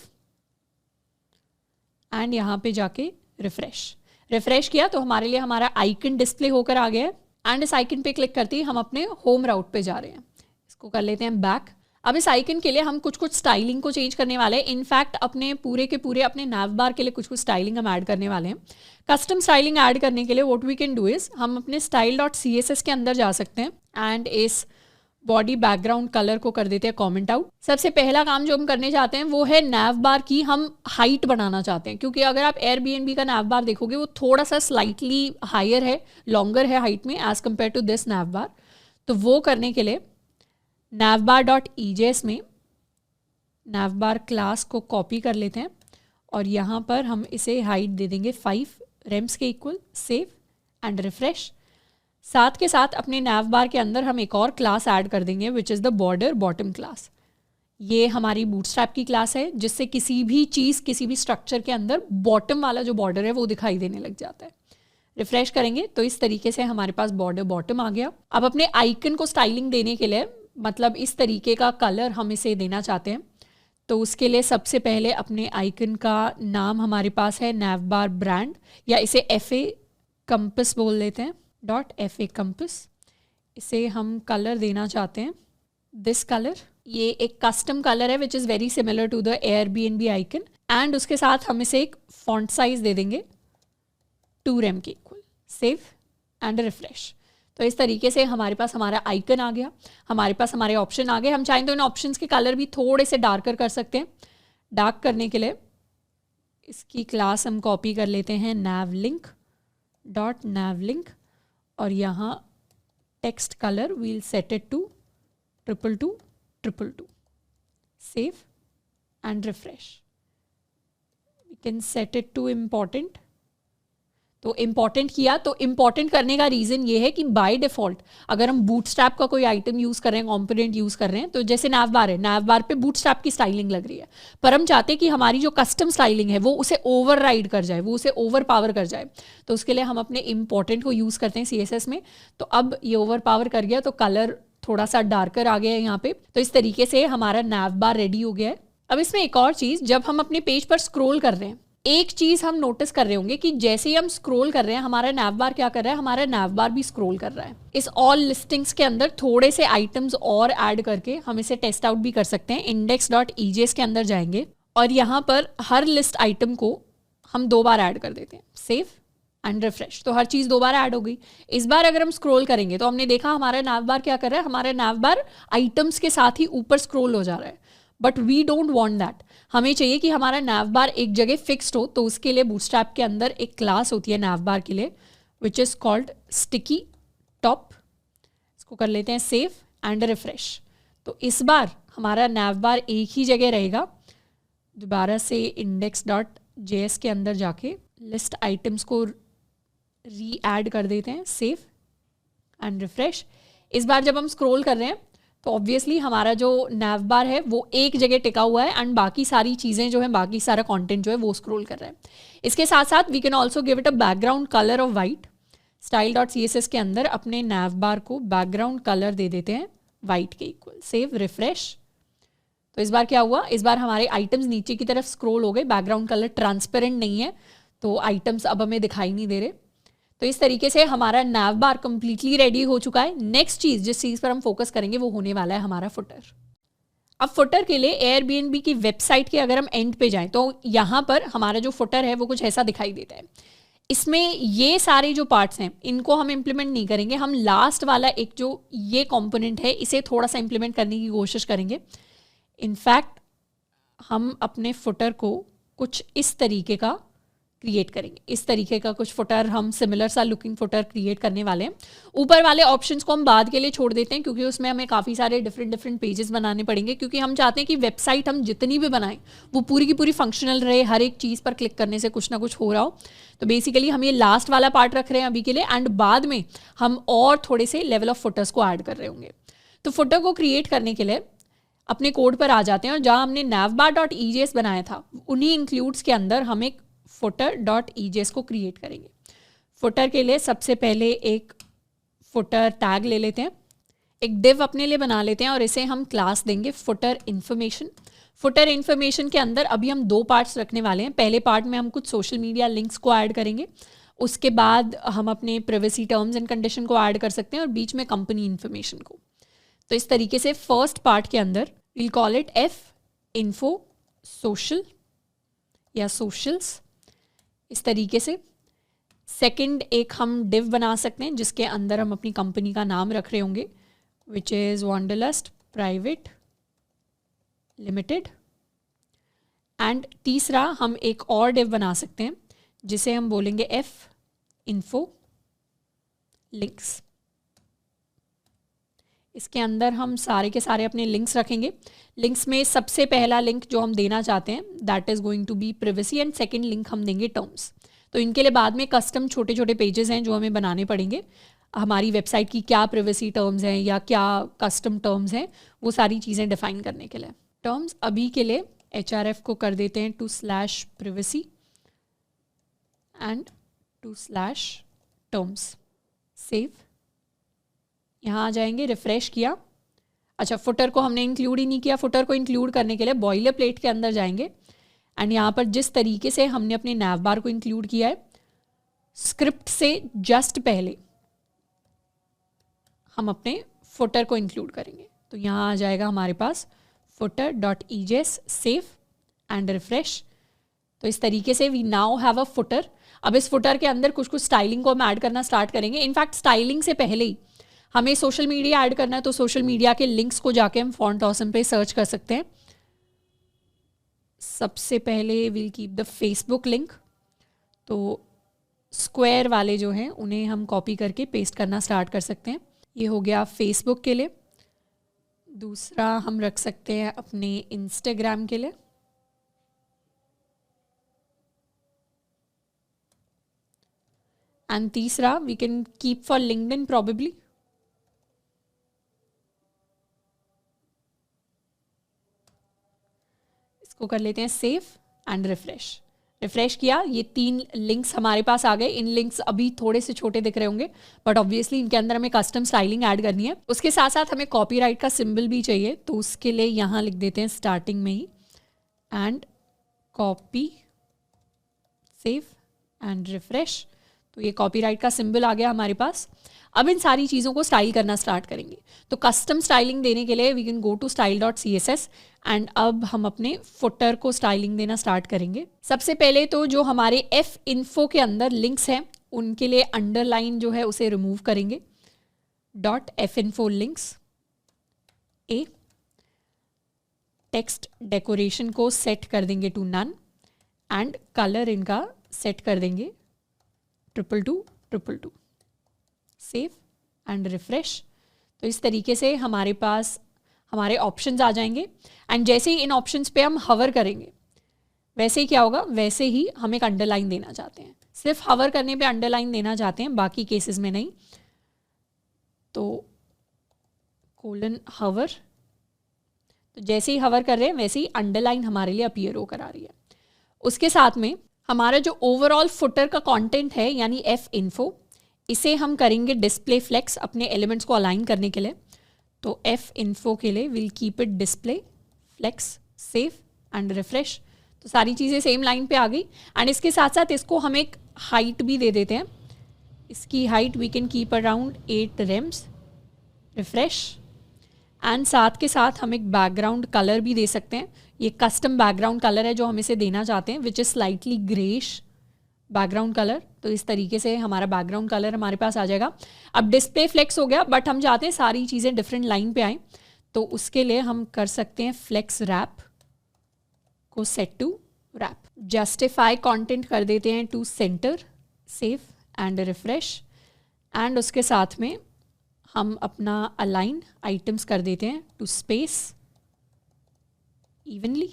A: एंड यहाँ पे जाके रिफ्रेश किया तो हमारे लिए हमारा आइकन डिस्प्ले होकर आ गया है, एंड इस आइकन पे क्लिक करते ही हम अपने होम राउट पे जा रहे हैं। इसको कर लेते हैं बैक। अब इस आइकन के लिए हम कुछ स्टाइलिंग को चेंज करने वाले हैं। इनफैक्ट अपने पूरे के पूरे अपने नैव बार के लिए कुछ स्टाइलिंग हम ऐड करने वाले हैं। कस्टम स्टाइलिंग ऐड करने के लिए what we can do is, हम अपने style.css के अंदर जा सकते हैं, एंड इस बॉडी बैकग्राउंड कलर को कर देते हैं कमेंट आउट। सबसे पहला काम जो हम करने चाहते हैं वो है नैव बार की हम हाइट बनाना चाहते हैं, क्योंकि अगर आप एयरबीएनबी का नैव बार देखोगे वो थोड़ा सा स्लाइटली हायर है, लॉन्गर है हाइट में एज कम्पेयर टू दिस नैव बार। तो वो करने के लिए navbar.ejs में navbar क्लास को कॉपी कर लेते हैं, और यहाँ पर हम इसे हाइट दे देंगे 5 रेम्स के इक्वल, सेव एंड रिफ्रेश। साथ के साथ अपने navbar के अंदर हम एक और क्लास ऐड कर देंगे which is the border bottom class. ये हमारी बूटस्ट्रैप की क्लास है जिससे किसी भी चीज़, किसी भी स्ट्रक्चर के अंदर बॉटम वाला जो बॉर्डर है वो दिखाई देने लग जाता है। रिफ्रेश करेंगे तो इस तरीके से हमारे पास बॉर्डर बॉटम आ गया। अब अपने आइकन को स्टाइलिंग देने के लिए, मतलब इस तरीके का कलर हम इसे देना चाहते हैं, तो उसके लिए सबसे पहले अपने आइकन का नाम हमारे पास है navbar ब्रांड, या इसे FA कंपस बोल देते हैं, .FA कंपस। इसे हम कलर देना चाहते हैं दिस कलर। ये एक कस्टम कलर है which is very similar to the Airbnb icon, and उसके साथ हम इसे एक फॉन्ट साइज दे देंगे 2 रेम के इक्वल, सेव एंड रिफ्रेश। तो इस तरीके से हमारे पास हमारा आइकन आ गया, हमारे पास हमारे ऑप्शन आ गए। हम चाहें तो इन ऑप्शंस के कलर भी थोड़े से डार्कर कर सकते हैं। डार्क करने के लिए इसकी क्लास हम कॉपी कर लेते हैं navlink, और यहाँ text colour we'll set it to 222, save and refresh. We can set it to important, तो इम्पॉर्टेंट किया, तो इम्पॉर्टेंट करने का रीज़न ये है कि बाय डिफ़ॉल्ट अगर हम बूटस्ट्रैप का कोई आइटम यूज़ कर रहे हैं, कॉम्पोनेंट यूज़ कर रहे हैं, तो जैसे नैव बार है, नैव बार पे बूटस्ट्रैप की स्टाइलिंग लग रही है, पर हम चाहते हैं कि हमारी जो कस्टम स्टाइलिंग है वो उसे ओवरराइड कर जाए, वो उसे ओवर पावर कर जाए। तो उसके लिए हम अपने इम्पॉर्टेंट को यूज़ करते हैं CSS में। तो अब ये ओवर पावर कर गया, तो कलर थोड़ा सा डार्कर आ गया है यहाँ पे। तो इस तरीके से हमारा नैव बार रेडी हो गया है। अब इसमें एक और चीज़, जब हम अपने पेज पर स्क्रॉल कर रहे हैं, एक चीज़ हम नोटिस कर रहे होंगे कि जैसे ही हम स्क्रॉल कर रहे हैं, हमारा नैव बार क्या कर रहा है, हमारा नैव बार भी स्क्रॉल कर रहा है। इस ऑल लिस्टिंग्स के अंदर थोड़े से आइटम्स और ऐड करके हम इसे टेस्ट आउट भी कर सकते हैं। index.ejs के अंदर जाएंगे और यहाँ पर हर लिस्ट आइटम को हम 2 बार ऐड कर देते हैं, सेव एंड रिफ्रेश। तो हर चीज़ 2 बार ऐड हो गई। इस बार अगर हम स्क्रॉल करेंगे तो हमने देखा हमारा नैव बार क्या कर रहा है, हमारा नैव बार आइटम्स के साथ ही ऊपर स्क्रॉल हो जा रहा है। But we don't want that. हमें चाहिए कि हमारा नैव बार एक जगह फिक्स्ड हो। तो उसके लिए बूटस्ट्रैप के अंदर एक क्लास होती है नैव बार के लिए, which is called sticky top. इसको कर लेते हैं सेव एंड रिफ्रेश। तो इस बार हमारा नैव बार एक ही जगह रहेगा। दोबारा से index.js के अंदर जाके लिस्ट आइटम्स को री ऐड कर देते हैं, सेव एंड रिफ्रेश। इस बार जब हम स्क्रॉल कर रहे हैं तो ऑब्वियसली हमारा जो नैव बार है वो एक जगह टिका हुआ है एंड बाकी सारी चीज़ें जो है, बाकी सारा कंटेंट जो है वो स्क्रॉल कर रहा है। इसके साथ साथ we can also give it a background colour of white. style.css के अंदर अपने नैव बार को बैकग्राउंड कलर दे देते हैं वाइट के इक्वल, सेव रिफ्रेश। तो इस बार क्या हुआ, इस बार हमारे आइटम्स नीचे की तरफ स्क्रॉल हो गए, बैकग्राउंड कलर ट्रांसपेरेंट नहीं है तो आइटम्स अब हमें दिखाई नहीं दे रहे। तो इस तरीके से हमारा नैव बार कंप्लीटली रेडी हो चुका है। नेक्स्ट चीज़ जिस चीज़ पर हम फोकस करेंगे वो होने वाला है हमारा फुटर। अब फुटर के लिए एयरबीएनबी की वेबसाइट के अगर हम एंड पे जाएं तो यहाँ पर हमारा जो फुटर है वो कुछ ऐसा दिखाई देता है। इसमें ये सारे जो पार्ट्स हैं इनको हम इम्प्लीमेंट नहीं करेंगे। हम लास्ट वाला एक जो ये कंपोनेंट है इसे थोड़ा सा इम्प्लीमेंट करने की कोशिश करेंगे। इनफैक्ट हम अपने फुटर को कुछ इस तरीके का क्रिएट करेंगे। इस तरीके का कुछ फुटर हम सिमिलर सा लुकिंग फुटर क्रिएट करने वाले हैं। ऊपर वाले ऑप्शंस को हम बाद के लिए छोड़ देते हैं क्योंकि उसमें हमें काफ़ी सारे डिफरेंट पेजेस बनाने पड़ेंगे, क्योंकि हम चाहते हैं कि वेबसाइट हम जितनी भी बनाएं वो पूरी की पूरी फंक्शनल रहे, हर एक चीज़ पर क्लिक करने से कुछ ना कुछ हो रहा हो। तो बेसिकली हम ये लास्ट वाला पार्ट रख रहे हैं अभी के लिए एंड बाद में हम और थोड़े से लेवल ऑफ फुटर्स को ऐड कर रहे होंगे। तो फुटर को क्रिएट करने के लिए अपने कोड पर आ जाते हैं और जहाँ हमने navbar.ejs बनाया था उन्हीं इंक्लूड्स के अंदर हम एक footer.ejs को क्रिएट करेंगे। फुटर के लिए सबसे पहले एक फुटर टैग ले लेते हैं, एक डिव अपने लिए बना लेते हैं और इसे हम क्लास देंगे फुटर इन्फॉर्मेशन। फुटर इन्फॉर्मेशन के अंदर अभी हम 2 पार्ट्स रखने वाले हैं। पहले पार्ट में हम कुछ सोशल मीडिया लिंक्स को ऐड करेंगे, उसके बाद हम अपने प्राइवेसी टर्म्स एंड कंडीशन को ऐड कर सकते हैं और बीच में कंपनी इन्फॉर्मेशन को। तो इस तरीके से फर्स्ट पार्ट के अंदर we'll call it f info social या socials। इस तरीके से सेकंड एक हम डिव बना सकते हैं जिसके अंदर हम अपनी कंपनी का नाम रख रहे होंगे, which is वांडरलस्ट private limited. And तीसरा हम एक और डिव बना सकते हैं जिसे हम बोलेंगे f info links। इसके अंदर हम सारे के सारे अपने लिंक्स रखेंगे। लिंक्स में सबसे पहला लिंक जो हम देना चाहते हैं that is going to be privacy and second link हम देंगे टर्म्स। तो इनके लिए बाद में कस्टम छोटे छोटे पेजेस हैं जो हमें बनाने पड़ेंगे। हमारी वेबसाइट की क्या प्रिवेसी टर्म्स हैं या क्या कस्टम टर्म्स हैं वो सारी चीज़ें डिफाइन करने के लिए। टर्म्स अभी के लिए HRF को कर देते हैं /privacy एंड /terms। सेव, यहाँ आ जाएंगे, रिफ्रेश किया। अच्छा, फुटर को हमने इंक्लूड ही नहीं किया। फुटर को इंक्लूड करने के लिए बॉयलर प्लेट के अंदर जाएंगे एंड यहाँ पर जिस तरीके से हमने अपने नैव बार को इंक्लूड किया है स्क्रिप्ट से जस्ट पहले हम अपने फुटर को इंक्लूड करेंगे। तो यहाँ आ जाएगा हमारे पास footer.ejs, सेव एंड रिफ्रेश। तो इस तरीके से we now have a footer. अब इस फुटर के अंदर कुछ कुछ स्टाइलिंग को हम ऐड करना स्टार्ट करेंगे। इनफैक्ट स्टाइलिंग से पहले ही हमें सोशल मीडिया ऐड करना है, तो सोशल मीडिया के लिंक्स को जाके हम फॉन्ट ऑसम पे सर्च कर सकते हैं। सबसे पहले we'll keep the Facebook link. तो स्क्वायर वाले जो हैं उन्हें हम कॉपी करके पेस्ट करना स्टार्ट कर सकते हैं। ये हो गया फेसबुक के लिए। दूसरा हम रख सकते हैं अपने इंस्टाग्राम के लिए। एंड तीसरा we can keep for LinkedIn probably. इसको कर लेते हैं सेव एंड रिफ्रेश। रिफ्रेश किया, ये 3 लिंक्स हमारे पास आ गए। इन लिंक्स अभी थोड़े से छोटे दिख रहे होंगे बट ऑब्वियसली इनके अंदर हमें कस्टम स्टाइलिंग ऐड करनी है। उसके साथ साथ हमें कॉपीराइट का सिंबल भी चाहिए, तो उसके लिए यहाँ लिख देते हैं स्टार्टिंग में ही and copy, save and refresh. तो ये कॉपीराइट का सिंबल आ गया हमारे पास। अब इन सारी चीज़ों को स्टाइल करना स्टार्ट करेंगे। तो कस्टम स्टाइलिंग देने के लिए we can go to style.css and अब हम अपने फुटर को स्टाइलिंग देना स्टार्ट करेंगे। सबसे पहले तो जो हमारे एफ इन्फो के अंदर लिंक्स हैं उनके लिए अंडरलाइन जो है उसे रिमूव करेंगे। .finfo लिंक्स ए, टेक्स्ट डेकोरेशन को सेट कर देंगे टू नन एंड कलर इनका सेट कर देंगे 222 सेव एंड रिफ्रेश। तो इस तरीके से हमारे पास हमारे ऑप्शंस आ जाएंगे एंड जैसे ही इन ऑप्शंस पे हम हवर करेंगे वैसे ही क्या होगा, वैसे ही हम एक अंडरलाइन देना चाहते हैं। सिर्फ हवर करने पे अंडरलाइन देना चाहते हैं, बाकी केसेस में नहीं। तो कोलन हवर, तो जैसे ही हवर कर रहे हैं वैसे ही अंडरलाइन हमारे लिए अपीयर होकर आ रही है। उसके साथ में हमारा जो ओवरऑल फुटर का कंटेंट है यानी एफ इन्फो, इसे हम करेंगे डिस्प्ले फ्लेक्स अपने एलिमेंट्स को अलाइन करने के लिए। तो एफ इन्फो के लिए will keep it display flex, save and refresh. तो सारी चीज़ें सेम लाइन पे आ गई एंड इसके साथ साथ इसको हम एक हाइट भी दे देते हैं। इसकी height we can keep around 8 rems, refresh. And साथ के साथ हम एक बैकग्राउंड कलर भी दे सकते हैं। ये कस्टम बैकग्राउंड कलर है जो हम इसे देना चाहते हैं, which is slightly greyish background colour. तो इस तरीके से हमारा बैकग्राउंड कलर हमारे पास आ जाएगा। अब डिस्प्ले फ्लेक्स हो गया बट हम चाहते हैं सारी चीज़ें डिफरेंट लाइन पे आएँ, तो उसके लिए हम कर सकते हैं फ्लेक्स रैप को set to wrap. Justify content कर देते हैं to centre, save and refresh. And उसके साथ में हम अपना अलाइन आइटम्स कर देते हैं to space evenly,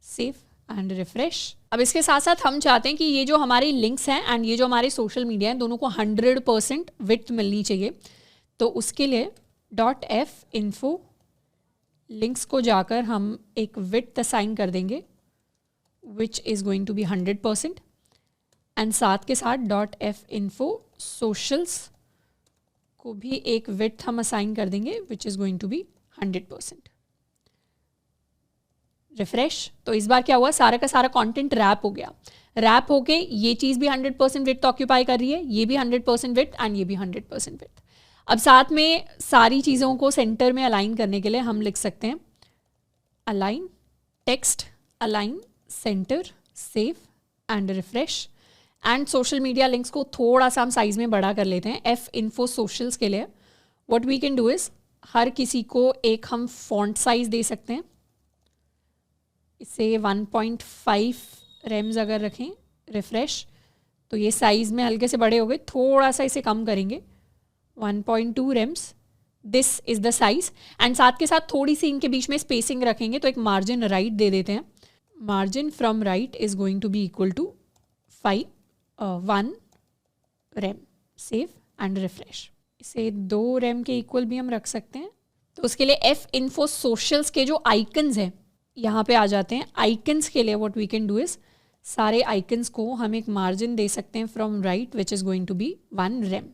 A: save and refresh. अब इसके साथ साथ हम चाहते हैं कि ये जो हमारे लिंक्स हैं एंड ये जो हमारे सोशल मीडिया हैं दोनों को 100% विड्थ मिलनी चाहिए। तो उसके लिए .finfo लिंक्स को जाकर हम एक विड्थ असाइन कर देंगे which is going to be 100% and साथ के साथ .finfo सोशल्स को भी एक विड्थ हम असाइन कर देंगे which is going to be 100%। Refresh. तो इस बार क्या हुआ, सारा का सारा कंटेंट रैप हो गया। रैप होके ये चीज़ भी 100% विड्थ ऑक्यूपाई कर रही है, ये भी 100% विड्थ एंड ये भी 100% विड्थ। अब साथ में सारी चीज़ों को सेंटर में अलाइन करने के लिए हम लिख सकते हैं align text, align centre, save and refresh. And social media links को थोड़ा सा हम साइज में बड़ा कर लेते हैं एफ इन्फो सोशल्स के लिए। What we can do is हर किसी को एक हम फॉन्ट साइज दे सकते हैं। इसे 1.5 रेम्स अगर रखें, रिफ्रेश, तो ये साइज़ में हल्के से बड़े हो गए। थोड़ा सा इसे कम करेंगे 1.2 Rhames, this is the size. And साथ के साथ थोड़ी सी इनके बीच में स्पेसिंग रखेंगे, तो एक मार्जिन राइट दे देते हैं। Margin from right is going to be equal to 1 rem, save and refresh. इसे 2 रेम के इक्वल भी हम रख सकते हैं। तो उसके लिए एफ इन्फो सोशल्स के जो आइकन्स हैं यहाँ पे आ जाते हैं। आइकन्स के लिए what we can do is सारे आइकन्स को हम एक मार्जिन दे सकते हैं from right which is going to be 1 rem.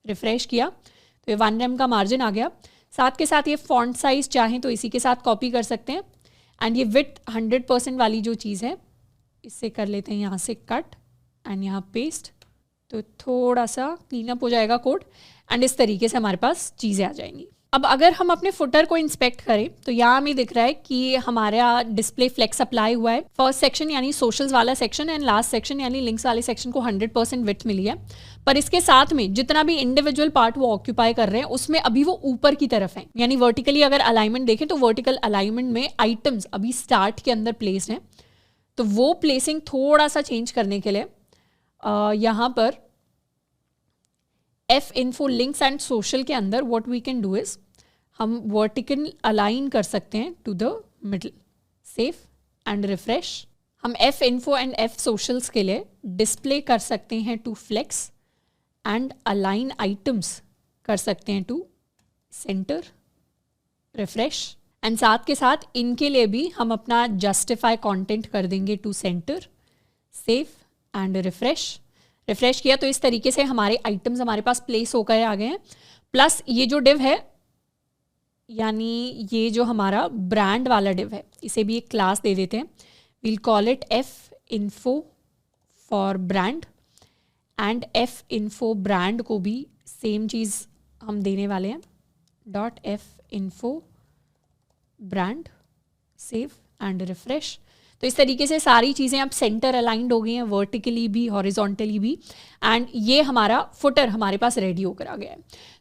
A: Refresh किया तो ये 1 रेम का मार्जिन आ गया। साथ के साथ ये फॉन्ट साइज चाहें तो इसी के साथ कॉपी कर सकते हैं। एंड ये विड्थ 100% वाली जो चीज़ है इससे कर लेते हैं यहाँ से कट एंड यहाँ पेस्ट, तो थोड़ा सा क्लीन अप हो जाएगा कोड एंड इस तरीके से हमारे पास चीज़ें आ जाएंगी। अब अगर हम अपने फुटर को इंस्पेक्ट करें तो यहाँ हमें दिख रहा है कि हमारा डिस्प्ले फ्लेक्स अप्लाई हुआ है। फर्स्ट सेक्शन यानी सोशल्स वाला सेक्शन एंड लास्ट सेक्शन यानी लिंक्स वाले सेक्शन को 100% विड्थ मिली है। पर इसके साथ में जितना भी इंडिविजुअल पार्ट वो ऑक्यूपाई कर रहे हैं उसमें अभी वो ऊपर की तरफ है, यानी वर्टिकली अगर अलाइनमेंट देखें तो वर्टिकल अलाइनमेंट में आइटम्स अभी स्टार्ट के अंदर प्लेस्ड हैं। तो वो प्लेसिंग थोड़ा सा चेंज करने के लिए यहाँ पर F info links and social के अंदर what we can do is हम वर्टिकल अलाइन कर सकते हैं to the middle, save and refresh. हम F info and F socials के लिए डिस्प्ले कर सकते हैं to flex and align items कर सकते हैं टू सेंटर, रिफ्रेश, एंड साथ के साथ इनके लिए भी हम अपना जस्टिफाई कंटेंट कर देंगे to centre, save and refresh. Refresh किया तो इस तरीके से हमारे आइटम्स हमारे पास प्लेस होकर आ गए हैं। प्लस ये जो डिव है, यानी ये जो हमारा ब्रांड वाला डिव है, इसे भी एक क्लास दे देते हैं। We'll call it F info for brand, and F info brand को भी सेम चीज़ हम देने वाले हैं, dot F info brand, save and refresh. तो इस तरीके से सारी चीज़ें अब सेंटर अलाइंड हो गई हैं, वर्टिकली भी हॉरिजॉन्टली भी, एंड ये हमारा फुटर हमारे पास रेडी होकर आ गया है।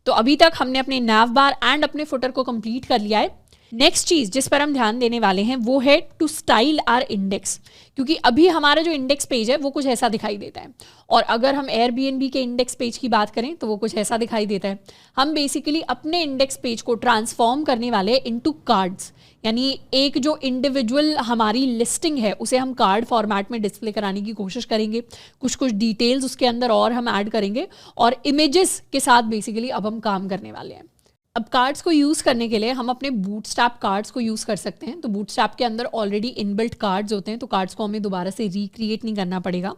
A: तो अभी तक हमने अपने nav बार एंड अपने फुटर को कंप्लीट कर लिया है। नेक्स्ट चीज़ जिस पर हम ध्यान देने वाले हैं वो है टू स्टाइल आर इंडेक्स, क्योंकि अभी हमारा जो इंडेक्स पेज है वो कुछ ऐसा दिखाई देता है, और अगर हम एयरबीएनबी के इंडेक्स पेज की बात करें तो वो कुछ ऐसा दिखाई देता है। हम बेसिकली अपने इंडेक्स पेज को ट्रांसफॉर्म करने वाले हैं इनटू कार्ड्स, यानी एक जो इंडिविजुअल हमारी लिस्टिंग है उसे हम कार्ड फॉर्मेट में डिस्प्ले कराने की कोशिश करेंगे। कुछ डिटेल्स उसके अंदर और हम ऐड करेंगे, और इमेजेस के साथ बेसिकली अब हम काम करने वाले हैं। अब कार्ड्स को यूज़ करने के लिए हम अपने बूटस्ट्रैप कार्ड्स को यूज़ कर सकते हैं। तो बूटस्ट्रैप के अंदर ऑलरेडी इनबिल्ट कार्ड्स होते हैं, तो कार्ड्स को हमें दोबारा से रिक्रिएट नहीं करना पड़ेगा।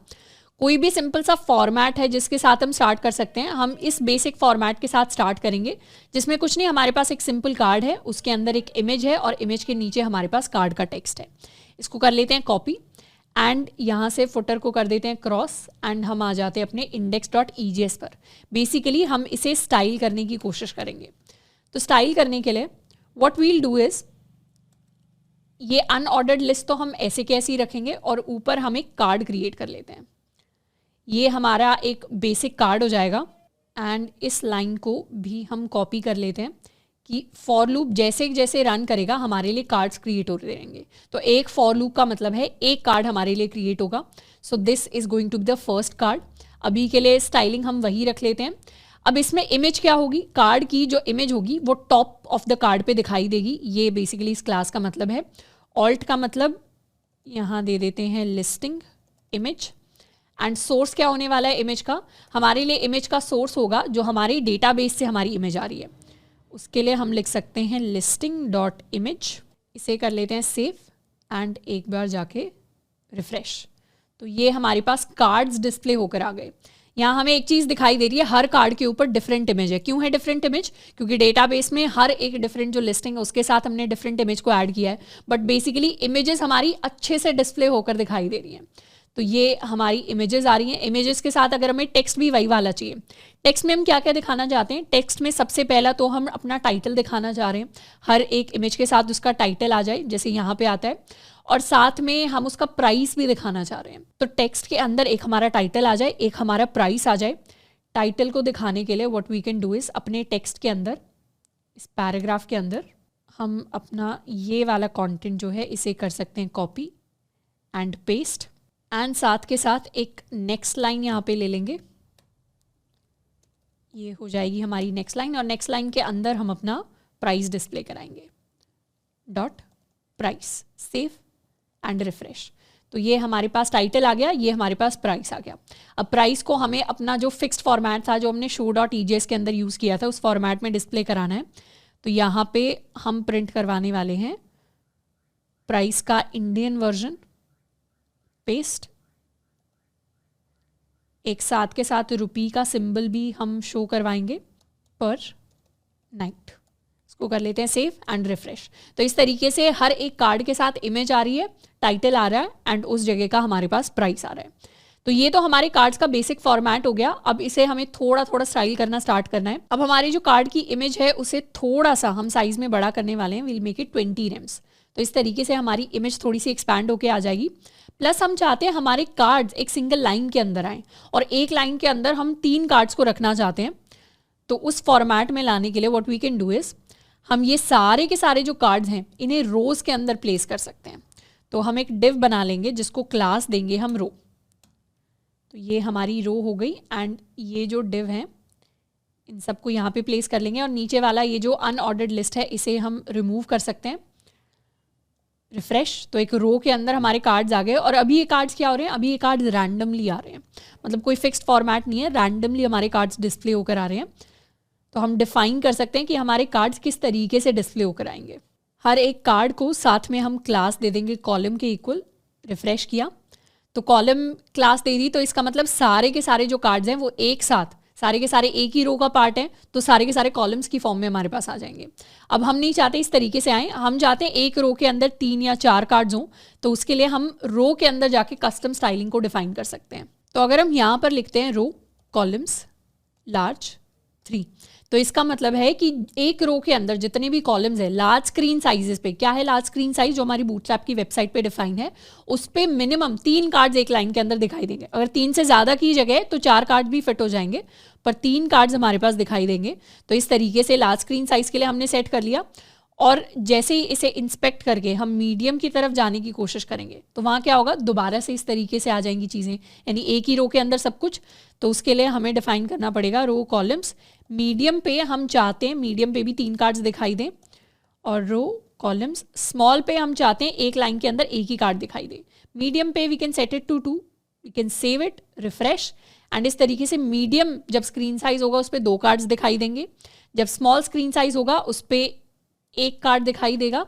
A: कोई भी सिंपल सा फॉर्मेट है जिसके साथ हम स्टार्ट कर सकते हैं। हम इस बेसिक फॉर्मेट के साथ स्टार्ट करेंगे, जिसमें कुछ नहीं, हमारे पास एक सिंपल कार्ड है, उसके अंदर एक इमेज है, और इमेज के नीचे हमारे पास कार्ड का टेक्स्ट है। इसको कर लेते हैं कॉपी, एंड यहाँ से फुटर को कर देते हैं क्रॉस, एंड हम आ जाते हैं अपने index.egs पर। बेसिकली हम इसे स्टाइल करने की कोशिश करेंगे। तो स्टाइल करने के लिए व्हाट वील डू इज, ये अनऑर्डर्ड लिस्ट तो हम ऐसे के ऐसे ही रखेंगे, और ऊपर हम एक कार्ड क्रिएट कर लेते हैं। ये हमारा एक बेसिक कार्ड हो जाएगा, एंड इस लाइन को भी हम कॉपी कर लेते हैं कि फॉर लूप जैसे जैसे रन करेगा हमारे लिए कार्ड्स क्रिएट होते रहेंगे। तो एक फॉर लूप का मतलब है एक कार्ड हमारे लिए क्रिएट होगा। So this is going to be the first card. अभी के लिए स्टाइलिंग हम वही रख लेते हैं। अब इसमें इमेज क्या होगी, कार्ड की जो इमेज होगी वो टॉप ऑफ द कार्ड पे दिखाई देगी। ये बेसिकली इस क्लास का मतलब है। ऑल्ट का मतलब यहाँ दे देते हैं लिस्टिंग इमेज, एंड सोर्स क्या होने वाला है इमेज का, हमारे लिए इमेज का सोर्स होगा जो हमारे डेटाबेस से हमारी इमेज आ रही है। उसके लिए हम लिख सकते हैं लिस्टिंग डॉट इमेज। इसे कर लेते हैं सेव, एंड एक बार जाके रिफ्रेश। तो ये हमारे पास कार्ड्स डिस्प्ले होकर आ गए। यहाँ हमें एक चीज़ दिखाई दे रही है, हर कार्ड के ऊपर डिफरेंट इमेज है। क्यों है डिफरेंट इमेज, क्योंकि डेटाबेस में हर एक डिफरेंट जो लिस्टिंग है उसके साथ हमने डिफरेंट इमेज को ऐड किया है, बट बेसिकली इमेजेस हमारी अच्छे से डिस्प्ले होकर दिखाई दे रही हैं। तो ये हमारी इमेजेस आ रही हैं। इमेजेस के साथ अगर हमें टेक्स्ट भी वही वाला चाहिए, टेक्स्ट में हम क्या क्या दिखाना चाहते हैं, टेक्स्ट में सबसे पहला तो हम अपना टाइटल दिखाना चाह रहे हैं। हर एक इमेज के साथ उसका टाइटल आ जाए, जैसे यहाँ पे आता है, और साथ में हम उसका प्राइस भी दिखाना चाह रहे हैं। तो टेक्स्ट के अंदर एक हमारा टाइटल आ जाए, एक हमारा प्राइस आ जाए। टाइटल को दिखाने के लिए what we can do is, अपने टेक्स्ट के अंदर, इस पैराग्राफ के अंदर हम अपना ये वाला कंटेंट जो है इसे कर सकते हैं कॉपी एंड पेस्ट, एंड साथ के साथ एक नेक्स्ट लाइन यहाँ पे ले लेंगे। ये हो जाएगी हमारी नेक्स्ट लाइन, और नेक्स्ट लाइन के अंदर हम अपना प्राइस डिस्प्ले कराएंगे, dot price, save and refresh. तो ये हमारे पास टाइटल आ गया, ये हमारे पास प्राइस आ गया। अब प्राइस को हमें अपना जो फिक्स्ड फॉर्मेट था जो हमने show.egs के अंदर यूज़ किया था उस फॉर्मेट में डिस्प्ले कराना है। तो यहाँ पे हम प्रिंट करवाने वाले हैं प्राइस का इंडियन वर्जन, पेस्ट, एक साथ के साथ रुपी का सिंबल भी हम शो करवाएंगे, पर नाइट। इसको कर लेते हैं सेव एंड रिफ्रेश। तो इस तरीके से हर एक कार्ड के साथ इमेज आ रही है, टाइटल आ रहा है, एंड उस जगह का हमारे पास प्राइस आ रहा है। तो ये तो हमारे कार्ड्स का बेसिक फॉर्मेट हो गया। अब इसे हमें थोड़ा थोड़ा स्टाइल करना स्टार्ट करना है। अब हमारी जो कार्ड की इमेज है उसे थोड़ा सा हम साइज में बड़ा करने वाले हैं। Will make it 20 Rhames. तो इस तरीके से हमारी इमेज थोड़ी सी एक्सपैंड होके आ जाएगी। प्लस हम चाहते हैं हमारे कार्ड्स एक सिंगल लाइन के अंदर आएँ, और एक लाइन के अंदर हम 3 कार्ड्स को रखना चाहते हैं। तो उस फॉर्मेट में लाने के लिए what we can do is, हम ये सारे के सारे जो कार्ड्स हैं इन्हें रोज़ के अंदर प्लेस कर सकते हैं। तो हम एक डिव बना लेंगे जिसको क्लास देंगे हम रो। तो ये हमारी रो हो गई, एंड ये जो डिव हैं इन सबको यहाँ पे प्लेस कर लेंगे, और नीचे वाला ये जो अनऑर्डर्ड लिस्ट है इसे हम रिमूव कर सकते हैं। रिफ्रेश, तो एक रो के अंदर हमारे कार्ड्स आ गए। और अभी ये कार्ड्स क्या हो रहे हैं, अभी ये कार्ड्स रैंडमली आ रहे हैं, मतलब कोई फिक्स्ड फॉर्मेट नहीं है, रैंडमली हमारे कार्ड्स डिस्प्ले होकर आ रहे हैं। तो हम डिफाइन कर सकते हैं कि हमारे कार्ड्स किस तरीके से डिस्प्ले होकर आएंगे। हर एक कार्ड को साथ में हम क्लास दे देंगे कॉलम के इक्वल। रिफ्रेश किया तो कॉलम क्लास दे दी, तो इसका मतलब सारे के सारे जो कार्ड्स हैं वो एक साथ, सारे के सारे एक ही रो का पार्ट है, तो सारे के सारे कॉलम्स की फॉर्म में हमारे पास आ जाएंगे। अब हम नहीं चाहते इस तरीके से आए, हम चाहते हैं एक रो के अंदर 3 या 4 कार्ड्स हों, तो उसके लिए हम रो के अंदर जाके कस्टम स्टाइलिंग को डिफाइन कर सकते हैं। तो अगर हम यहाँ पर लिखते हैं रो कॉलम्स लार्ज 3, तो इसका मतलब है कि एक रो के अंदर जितने भी कॉलम्स है लार्ज स्क्रीन साइजेस पे, क्या है लार्ज स्क्रीन साइज, जो हमारी बूटस्ट्रैप की वेबसाइट पे डिफाइन है, उस पे मिनिमम 3 कार्ड्स एक लाइन के अंदर दिखाई देंगे। अगर 3 से ज़्यादा की जगह तो 4 कार्ड भी फिट हो जाएंगे, पर 3 कार्ड्स हमारे पास दिखाई देंगे। तो इस तरीके से लार्ज स्क्रीन साइज के लिए हमने सेट कर लिया। और जैसे ही इसे इंस्पेक्ट करके हम मीडियम की तरफ जाने की कोशिश करेंगे, तो वहाँ क्या होगा, दोबारा से इस तरीके से आ जाएंगी चीज़ें, यानी एक ही रो के अंदर सब कुछ। तो उसके लिए हमें डिफाइन करना पड़ेगा रो कॉलम्स। मीडियम पे हम चाहते हैं, मीडियम पे भी 3 कार्ड्स दिखाई दें, और रो कॉलम्स स्मॉल पे हम चाहते हैं एक लाइन के अंदर एक ही कार्ड दिखाई दे। मीडियम पे we can set it to 2, we can save it, refresh, and इस तरीके से मीडियम जब स्क्रीन साइज होगा उस पर 2 कार्ड्स दिखाई देंगे, जब स्मॉल स्क्रीन साइज होगा उस पर 1 कार्ड दिखाई देगा।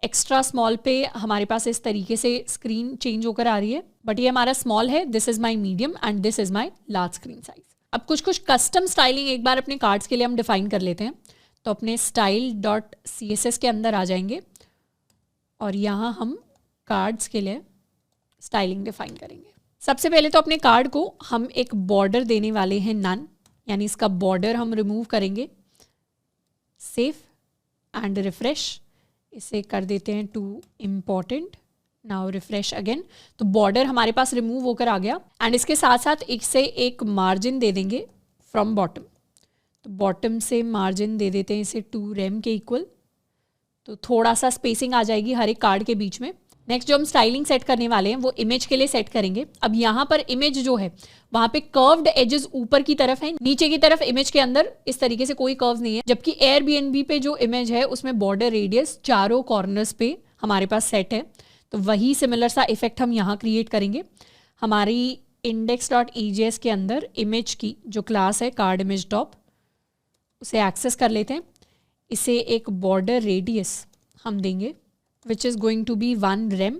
A: एक्स्ट्रा स्मॉल पे हमारे पास इस तरीके से स्क्रीन चेंज होकर आ रही है, बट ये हमारा स्मॉल है, this is my medium and this is my large screen size. अब कुछ कस्टम स्टाइलिंग एक बार अपने कार्ड्स के लिए हम डिफाइन कर लेते हैं। तो अपने style.css के अंदर आ जाएंगे और यहाँ हम कार्ड्स के लिए स्टाइलिंग डिफाइन करेंगे। सबसे पहले तो अपने कार्ड को हम एक बॉर्डर देने वाले हैं नन, यानी इसका बॉर्डर हम रिमूव करेंगे। सेव एंड रिफ्रेश, इसे कर देते हैं to important. Now refresh again, तो बॉर्डर हमारे पास रिमूव होकर आ गया। एंड इसके साथ साथ इससे एक मार्जिन दे देंगे फ्रॉम बॉटम, तो बॉटम से मार्जिन दे देते हैं इसे 2 rem के इक्वल, तो थोड़ा सा स्पेसिंग आ जाएगी हर एक कार्ड के बीच में। नेक्स्ट जो हम स्टाइलिंग सेट करने वाले हैं वो इमेज के लिए सेट करेंगे। अब यहाँ पर इमेज जो है वहाँ पे कर्व्ड एजेस ऊपर की तरफ है, नीचे की तरफ इमेज के अंदर इस तरीके से कोई कर्व्स नहीं है। जबकि Airbnb पे जो इमेज है उसमें बॉर्डर रेडियस चारों कॉर्नर्स पे हमारे पास सेट है, तो वही सिमिलर सा इफेक्ट हम यहाँ क्रिएट करेंगे। हमारी index.ejs के अंदर इमेज की जो क्लास है कार्ड इमेज टॉप, उसे एक्सेस कर लेते हैं। इसे एक बॉर्डर रेडियस हम देंगे which is going to be 1 rem।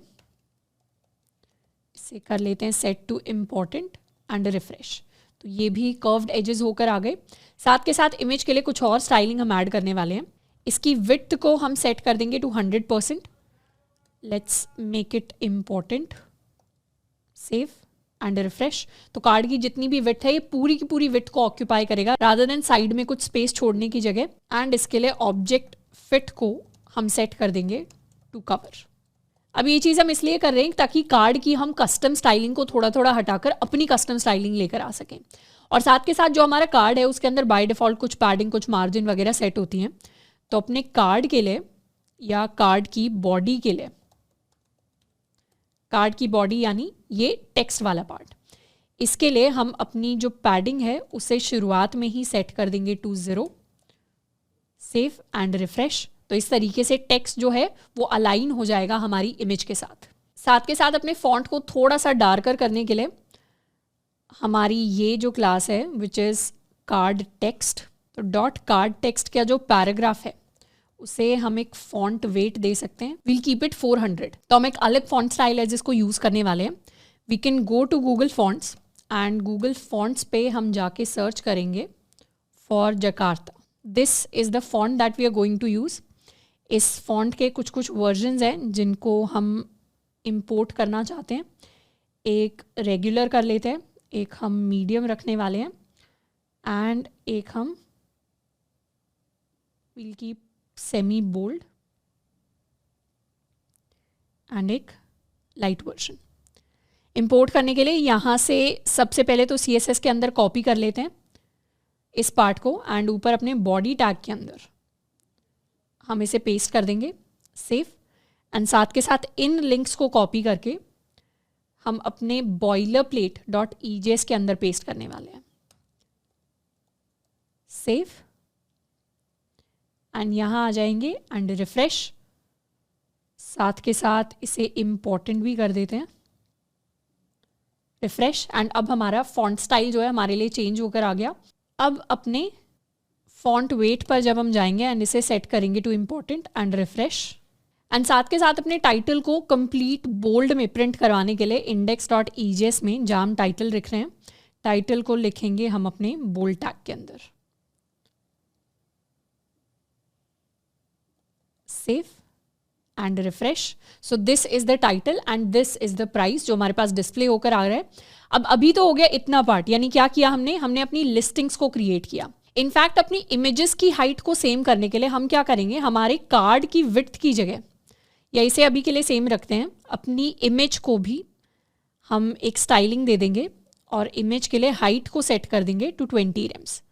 A: इसे कर लेते हैं set to important and refresh, तो ये भी कर्व्ड एजेस होकर आ गए। साथ के साथ इमेज के लिए कुछ और स्टाइलिंग हम ऐड करने वाले हैं। इसकी विड्थ को हम सेट कर देंगे to 100%। Let's make it important, save and refresh. तो कार्ड की जितनी भी विड्थ है ये पूरी की पूरी विड्थ को ऑक्यूपाई करेगा रादर देन साइड में कुछ स्पेस छोड़ने की जगह। एंड इसके लिए ऑब्जेक्ट फिट को हम सेट कर देंगे टू कवर। अब ये चीज़ हम इसलिए कर रहे हैं ताकि कार्ड की हम कस्टम स्टाइलिंग को थोड़ा थोड़ा हटाकर अपनी कस्टम स्टाइलिंग लेकर आ सकें। और साथ के साथ जो हमारा कार्ड है उसके अंदर बाय डिफ़ॉल्ट कुछ पैडिंग, कुछ मार्जिन वगैरह सेट होती हैं। तो अपने कार्ड के लिए या कार्ड की बॉडी के लिए, कार्ड की बॉडी यानी ये टेक्स्ट वाला पार्ट, इसके लिए हम अपनी जो पैडिंग है उसे शुरुआत में ही सेट कर देंगे टू 0। सेव एंड रिफ्रेश, तो इस तरीके से टेक्स्ट जो है वो अलाइन हो जाएगा हमारी इमेज के साथ। साथ के साथ अपने फॉन्ट को थोड़ा सा डार्कर करने के लिए हमारी ये जो क्लास है विच इज़ कार्ड टेक्स्ट, तो डॉट कार्ड टेक्स्ट का जो पैराग्राफ है उसे हम एक फॉन्ट वेट दे सकते हैं। We'll keep it 400। तो हम एक अलग फॉन्ट स्टाइल है जिसको यूज़ करने वाले हैं। We can go to Google fonts and Google fonts पे हम जाके सर्च करेंगे for Jakarta. This is the font that we are going to use. इस फॉन्ट के कुछ वर्जन्स हैं जिनको हम इंपोर्ट करना चाहते हैं। एक रेगुलर कर लेते हैं, एक हम मीडियम रखने वाले हैं, एंड एक हम will keep semi bold, and एक लाइट वर्जन। इंपोर्ट करने के लिए यहाँ से सबसे पहले तो CSS के अंदर कॉपी कर लेते हैं इस पार्ट को, एंड ऊपर अपने बॉडी टैग के अंदर हम इसे पेस्ट कर देंगे। सेव एंड साथ के साथ इन लिंक्स को कॉपी करके हम अपने boilerplate.ejs के अंदर पेस्ट करने वाले हैं। सेव एंड यहाँ आ जाएंगे एंड रिफ्रेश, साथ के साथ इसे इम्पॉर्टेंट भी कर देते हैं, रिफ्रेश। एंड अब हमारा फॉन्ट स्टाइल जो है हमारे लिए चेंज होकर आ गया। अब अपने फॉन्ट वेट पर जब हम जाएंगे एंड इसे सेट करेंगे to important and refresh, and साथ के साथ अपने टाइटल को कंप्लीट बोल्ड में प्रिंट करवाने के लिए index.ejs में जहाँ हम टाइटल लिख रहे हैं, टाइटल को लिखेंगे हम अपने बोल्ड टैग के अंदर। Save and refresh. So this is the title and this is the price जो हमारे पास डिस्प्ले होकर आ रहा है। अब अभी तो हो गया इतना पार्ट, यानी क्या किया हमने अपनी लिस्टिंग्स को क्रिएट किया। इनफैक्ट अपनी इमेजेस की हाइट को सेम करने के लिए हम क्या करेंगे, हमारे कार्ड की विड्थ की जगह, या इसे अभी के लिए सेम रखते हैं, अपनी इमेज को भी हम एक स्टाइलिंग दे देंगे और इमेज के लिए हाइट को सेट कर देंगे टू 20 rems।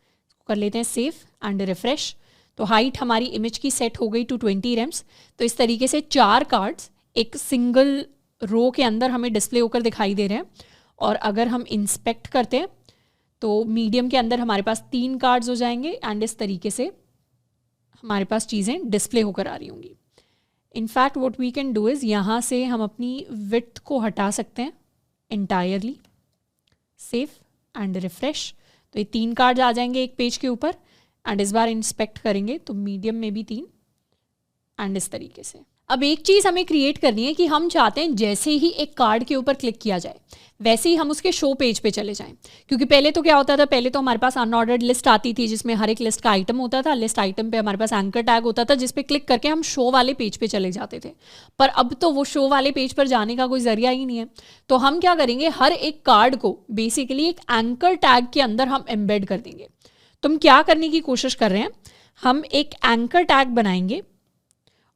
A: कर लेते हैं सेव एंड रिफ्रेश। तो हाइट हमारी इमेज की सेट हो गई टू 20 rems। तो इस तरीके से 4 कार्ड्स एक सिंगल रो के अंदर हमें डिस्प्ले होकर दिखाई दे रहे हैं। और अगर हम इंस्पेक्ट करते हैं तो मीडियम के अंदर हमारे पास 3 कार्ड्स हो जाएंगे एंड इस तरीके से हमारे पास चीज़ें डिस्प्ले होकर आ रही होंगी। In fact what we can do is यहाँ से हम अपनी विड्थ को हटा सकते हैं इंटायरली। Save and refresh. तो ये 3 कार्ड्स आ जाएंगे एक पेज के ऊपर एंड इस बार इंस्पेक्ट करेंगे तो मीडियम में भी 3 एंड इस तरीके से। अब एक चीज़ हमें क्रिएट करनी है कि हम चाहते हैं जैसे ही एक कार्ड के ऊपर क्लिक किया जाए वैसे ही हम उसके शो पेज पे चले जाएं। क्योंकि पहले तो क्या होता था, पहले तो हमारे पास अनऑर्डर्ड लिस्ट आती थी जिसमें हर एक लिस्ट का आइटम होता था। लिस्ट आइटम पे हमारे पास एंकर टैग होता था जिस पे क्लिक करके हम शो वाले पेज पे चले जाते थे। पर अब तो वो शो वाले पेज पर जाने का कोई जरिया ही नहीं है। तो हम क्या करेंगे, हर एक कार्ड को बेसिकली एक एंकर टैग के अंदर हम एम्बेड कर देंगे। तो हम क्या करने की कोशिश कर रहे हैं, हम एक एंकर टैग बनाएंगे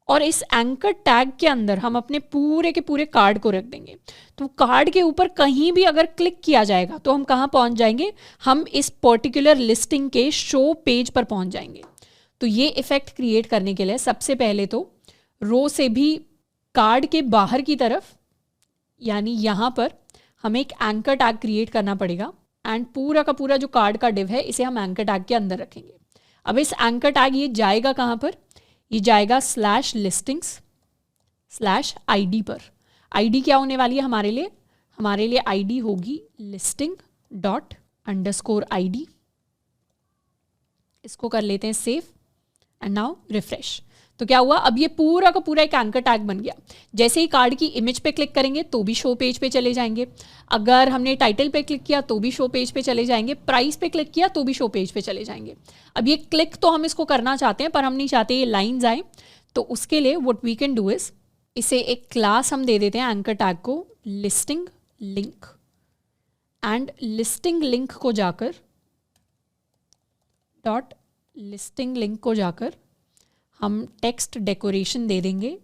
A: और इस एंकर टैग के अंदर हम अपने पूरे के पूरे कार्ड को रख देंगे। तो कार्ड के ऊपर कहीं भी अगर क्लिक किया जाएगा तो हम कहाँ पहुँच जाएंगे, हम इस पर्टिकुलर लिस्टिंग के शो पेज पर पहुँच जाएंगे। तो ये इफेक्ट क्रिएट करने के लिए सबसे पहले तो रो से भी कार्ड के बाहर की तरफ, यानी यहाँ पर हमें एक एंकर टैग क्रिएट करना पड़ेगा एंड पूरा का पूरा जो कार्ड का डिव है इसे हम एंकर टैग के अंदर रखेंगे। अब इस एंकर टैग ये जाएगा कहाँ पर, ये जाएगा /listings/id पर। id क्या होने वाली है हमारे लिए id होगी listing._id। इसको कर लेते हैं सेव एंड नाउ रिफ्रेश। तो क्या हुआ, अब ये पूरा का पूरा एक एंकर टैग बन गया। जैसे ही कार्ड की इमेज पे क्लिक करेंगे तो भी शो पेज पे चले जाएंगे, अगर हमने टाइटल पे क्लिक किया तो भी शो पेज पे चले जाएंगे, प्राइस पे क्लिक किया तो भी शो पेज पे चले जाएंगे। अब ये क्लिक तो हम इसको करना चाहते हैं पर हम नहीं चाहते ये लाइन्स आए। तो उसके लिए what we can do is, इसे एक क्लास हम दे देते हैं एंकर टैग को listing link, and listing link को जाकर लिस्टिंग लिंक को जाकर हम टेक्स्ट डेकोरेशन दे देंगे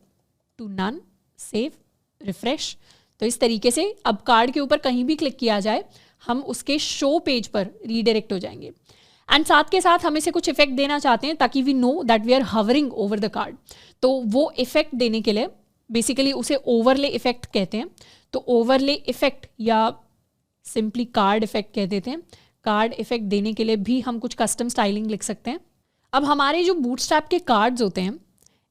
A: टू नन। Save refresh. तो इस तरीके से अब कार्ड के ऊपर कहीं भी क्लिक किया जाए हम उसके शो पेज पर रीडायरेक्ट हो जाएंगे। एंड साथ के साथ हम इसे कुछ इफेक्ट देना चाहते हैं ताकि we know that we are hovering over the card. तो वो इफेक्ट देने के लिए बेसिकली उसे ओवरले इफेक्ट कहते हैं। तो ओवरले इफेक्ट या सिंपली कार्ड इफेक्ट कह देते हैं। कार्ड इफेक्ट देने के लिए भी हम कुछ कस्टम स्टाइलिंग लिख सकते हैं। अब हमारे जो बूटस्ट्रैप के कार्ड्स होते हैं,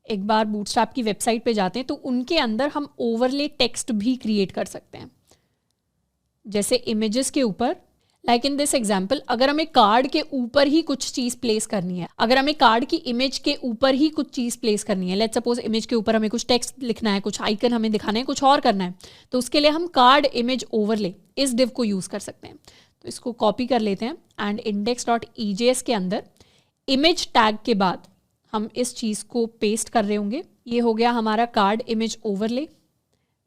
A: एक बार बूटस्ट्रैप की वेबसाइट पे जाते हैं तो उनके अंदर हम ओवरले टेक्स्ट भी क्रिएट कर सकते हैं। जैसे इमेजेस के ऊपर, लाइक इन दिस एग्जाम्पल, अगर हमें कार्ड के ऊपर ही कुछ चीज़ प्लेस करनी है, अगर हमें कार्ड की इमेज के ऊपर ही कुछ चीज़ प्लेस करनी है, लेट्स सपोज इमेज के ऊपर हमें कुछ टेक्स्ट लिखना है, कुछ आइकन हमें दिखाना है, कुछ और करना है, तो उसके लिए हम कार्ड इमेज ओवरले इस डिव को यूज़ कर सकते हैं। तो इसको कॉपी कर लेते हैं एंड index.ejs के अंदर इमेज टैग के बाद हम इस चीज़ को पेस्ट कर रहे होंगे। ये हो गया हमारा कार्ड इमेज ओवरले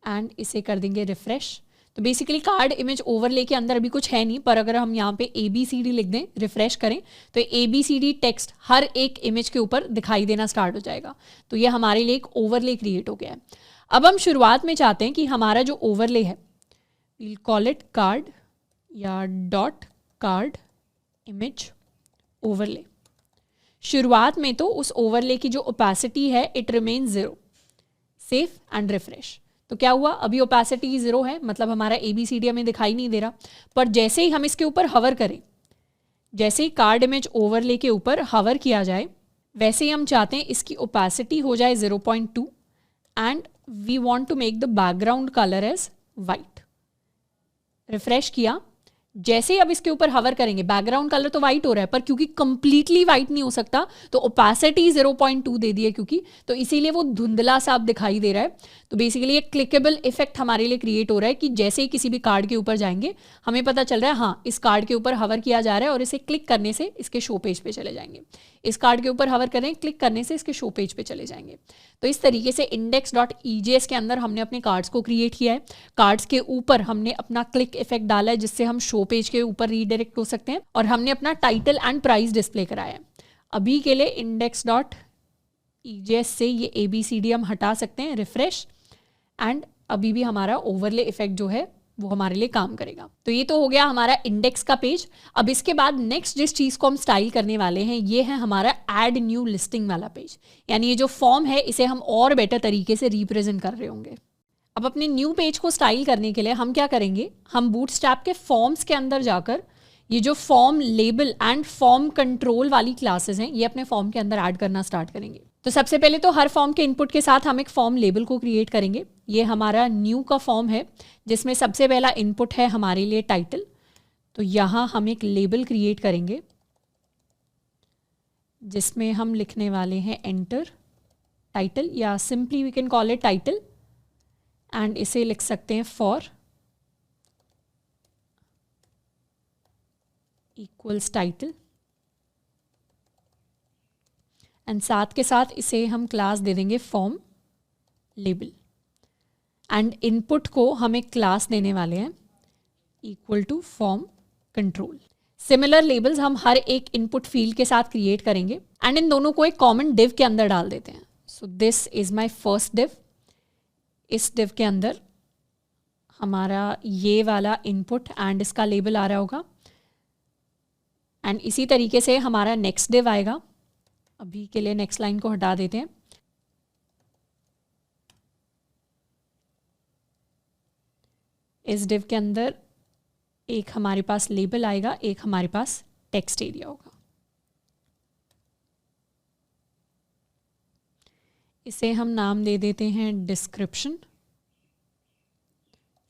A: एंड इसे कर देंगे रिफ्रेश। तो बेसिकली कार्ड इमेज ओवरले के अंदर अभी कुछ है नहीं, पर अगर हम यहाँ पे ABCD लिख दें, रिफ्रेश करें, तो ABCD टेक्स्ट हर एक इमेज के ऊपर दिखाई देना स्टार्ट हो जाएगा। तो ये हमारे लिए एक ओवरले क्रिएट हो गया है। अब हम शुरुआत में चाहते हैं कि हमारा जो ओवरले है, वील कॉल इट कार्ड या .कार्ड इमेज ओवरले। शुरुआत में तो उस ओवरले की जो ओपेसिटी है it remain 0। Save and refresh. तो क्या हुआ, अभी ओपेसिटी 0 है, मतलब हमारा ABCD हमें दिखाई नहीं दे रहा। पर जैसे ही हम इसके ऊपर हवर करें, जैसे ही कार्ड इमेज ओवरले के ऊपर हवर किया जाए, वैसे ही हम चाहते हैं इसकी ओपेसिटी हो जाए 0.2 and we want to make the background colour as white. Refresh किया, जैसे ही अब इसके ऊपर हवर करेंगे, बैकग्राउंड कलर तो वाइट हो रहा है, पर क्योंकि कंप्लीटली वाइट नहीं हो सकता तो ओपेसिटी 0.2 दे दी है क्योंकि, तो इसीलिए वो धुंधला सा अब दिखाई दे रहा है। तो बेसिकली एक क्लिकेबल इफेक्ट हमारे लिए क्रिएट हो रहा है कि जैसे ही किसी भी कार्ड के ऊपर जाएंगे हमें पता चल रहा है हाँ इस कार्ड के ऊपर हवर किया जा रहा है और इसे क्लिक करने से इसके शो पेज पे चले जाएंगे। इस कार्ड के ऊपर हवर करें, क्लिक करने से इसके शो पेज पे चले जाएंगे। तो इस तरीके से index.ejs के अंदर हमने अपने कार्ड्स को क्रिएट किया है। कार्ड्स के ऊपर हमने अपना क्लिक इफेक्ट डाला है जिससे हम शो पेज के ऊपर रीडायरेक्ट हो सकते हैं, और हमने अपना टाइटल एंड प्राइस डिस्प्ले कराया है। अभी के लिए index.ejs से ये ABCD हम हटा सकते हैं, रिफ्रेश, एंड अभी भी हमारा ओवरले इफेक्ट जो है वो हमारे लिए काम करेगा। तो ये तो हो गया हमारा इंडेक्स का पेज। अब इसके बाद नेक्स्ट जिस चीज़ को हम स्टाइल करने वाले हैं ये है हमारा ऐड न्यू लिस्टिंग वाला पेज, यानी ये जो फॉर्म है इसे हम और बेटर तरीके से रिप्रेजेंट कर रहे होंगे। अब अपने न्यू पेज को स्टाइल करने के लिए हम क्या करेंगे, हम बूटस्ट्रैप के फॉर्म्स के अंदर जाकर ये जो form label and form control वाली क्लासेस हैं ये अपने फॉर्म के अंदर ऐड करना स्टार्ट करेंगे। तो सबसे पहले तो हर फॉर्म के इनपुट के साथ हम एक फॉर्म लेबल को क्रिएट करेंगे। ये हमारा न्यू का फॉर्म है जिसमें सबसे पहला इनपुट है हमारे लिए टाइटल। तो यहाँ हम एक लेबल क्रिएट करेंगे जिसमें हम लिखने वाले हैं एंटर टाइटल, या simply we can call it title, and इसे लिख सकते हैं फॉर इक्वल्स टाइटल, एंड साथ के साथ इसे हम क्लास दे देंगे फॉर्म लेबल, एंड इनपुट को हम एक क्लास देने वाले हैं equal to form control. Similar labels हम हर एक इनपुट फील्ड के साथ क्रिएट करेंगे एंड इन दोनों को एक कॉमन डिव के अंदर डाल देते हैं। So this is my first div. इस डिव के अंदर हमारा ये वाला इनपुट एंड इसका लेबल आ रहा होगा, एंड इसी तरीके से हमारा नेक्स्ट डिव आएगा। अभी के लिए नेक्स्ट लाइन को हटा देते हैं। इस डिव के अंदर एक हमारे पास लेबल आएगा, एक हमारे पास टेक्स्ट एरिया होगा। इसे हम नाम दे देते हैं description,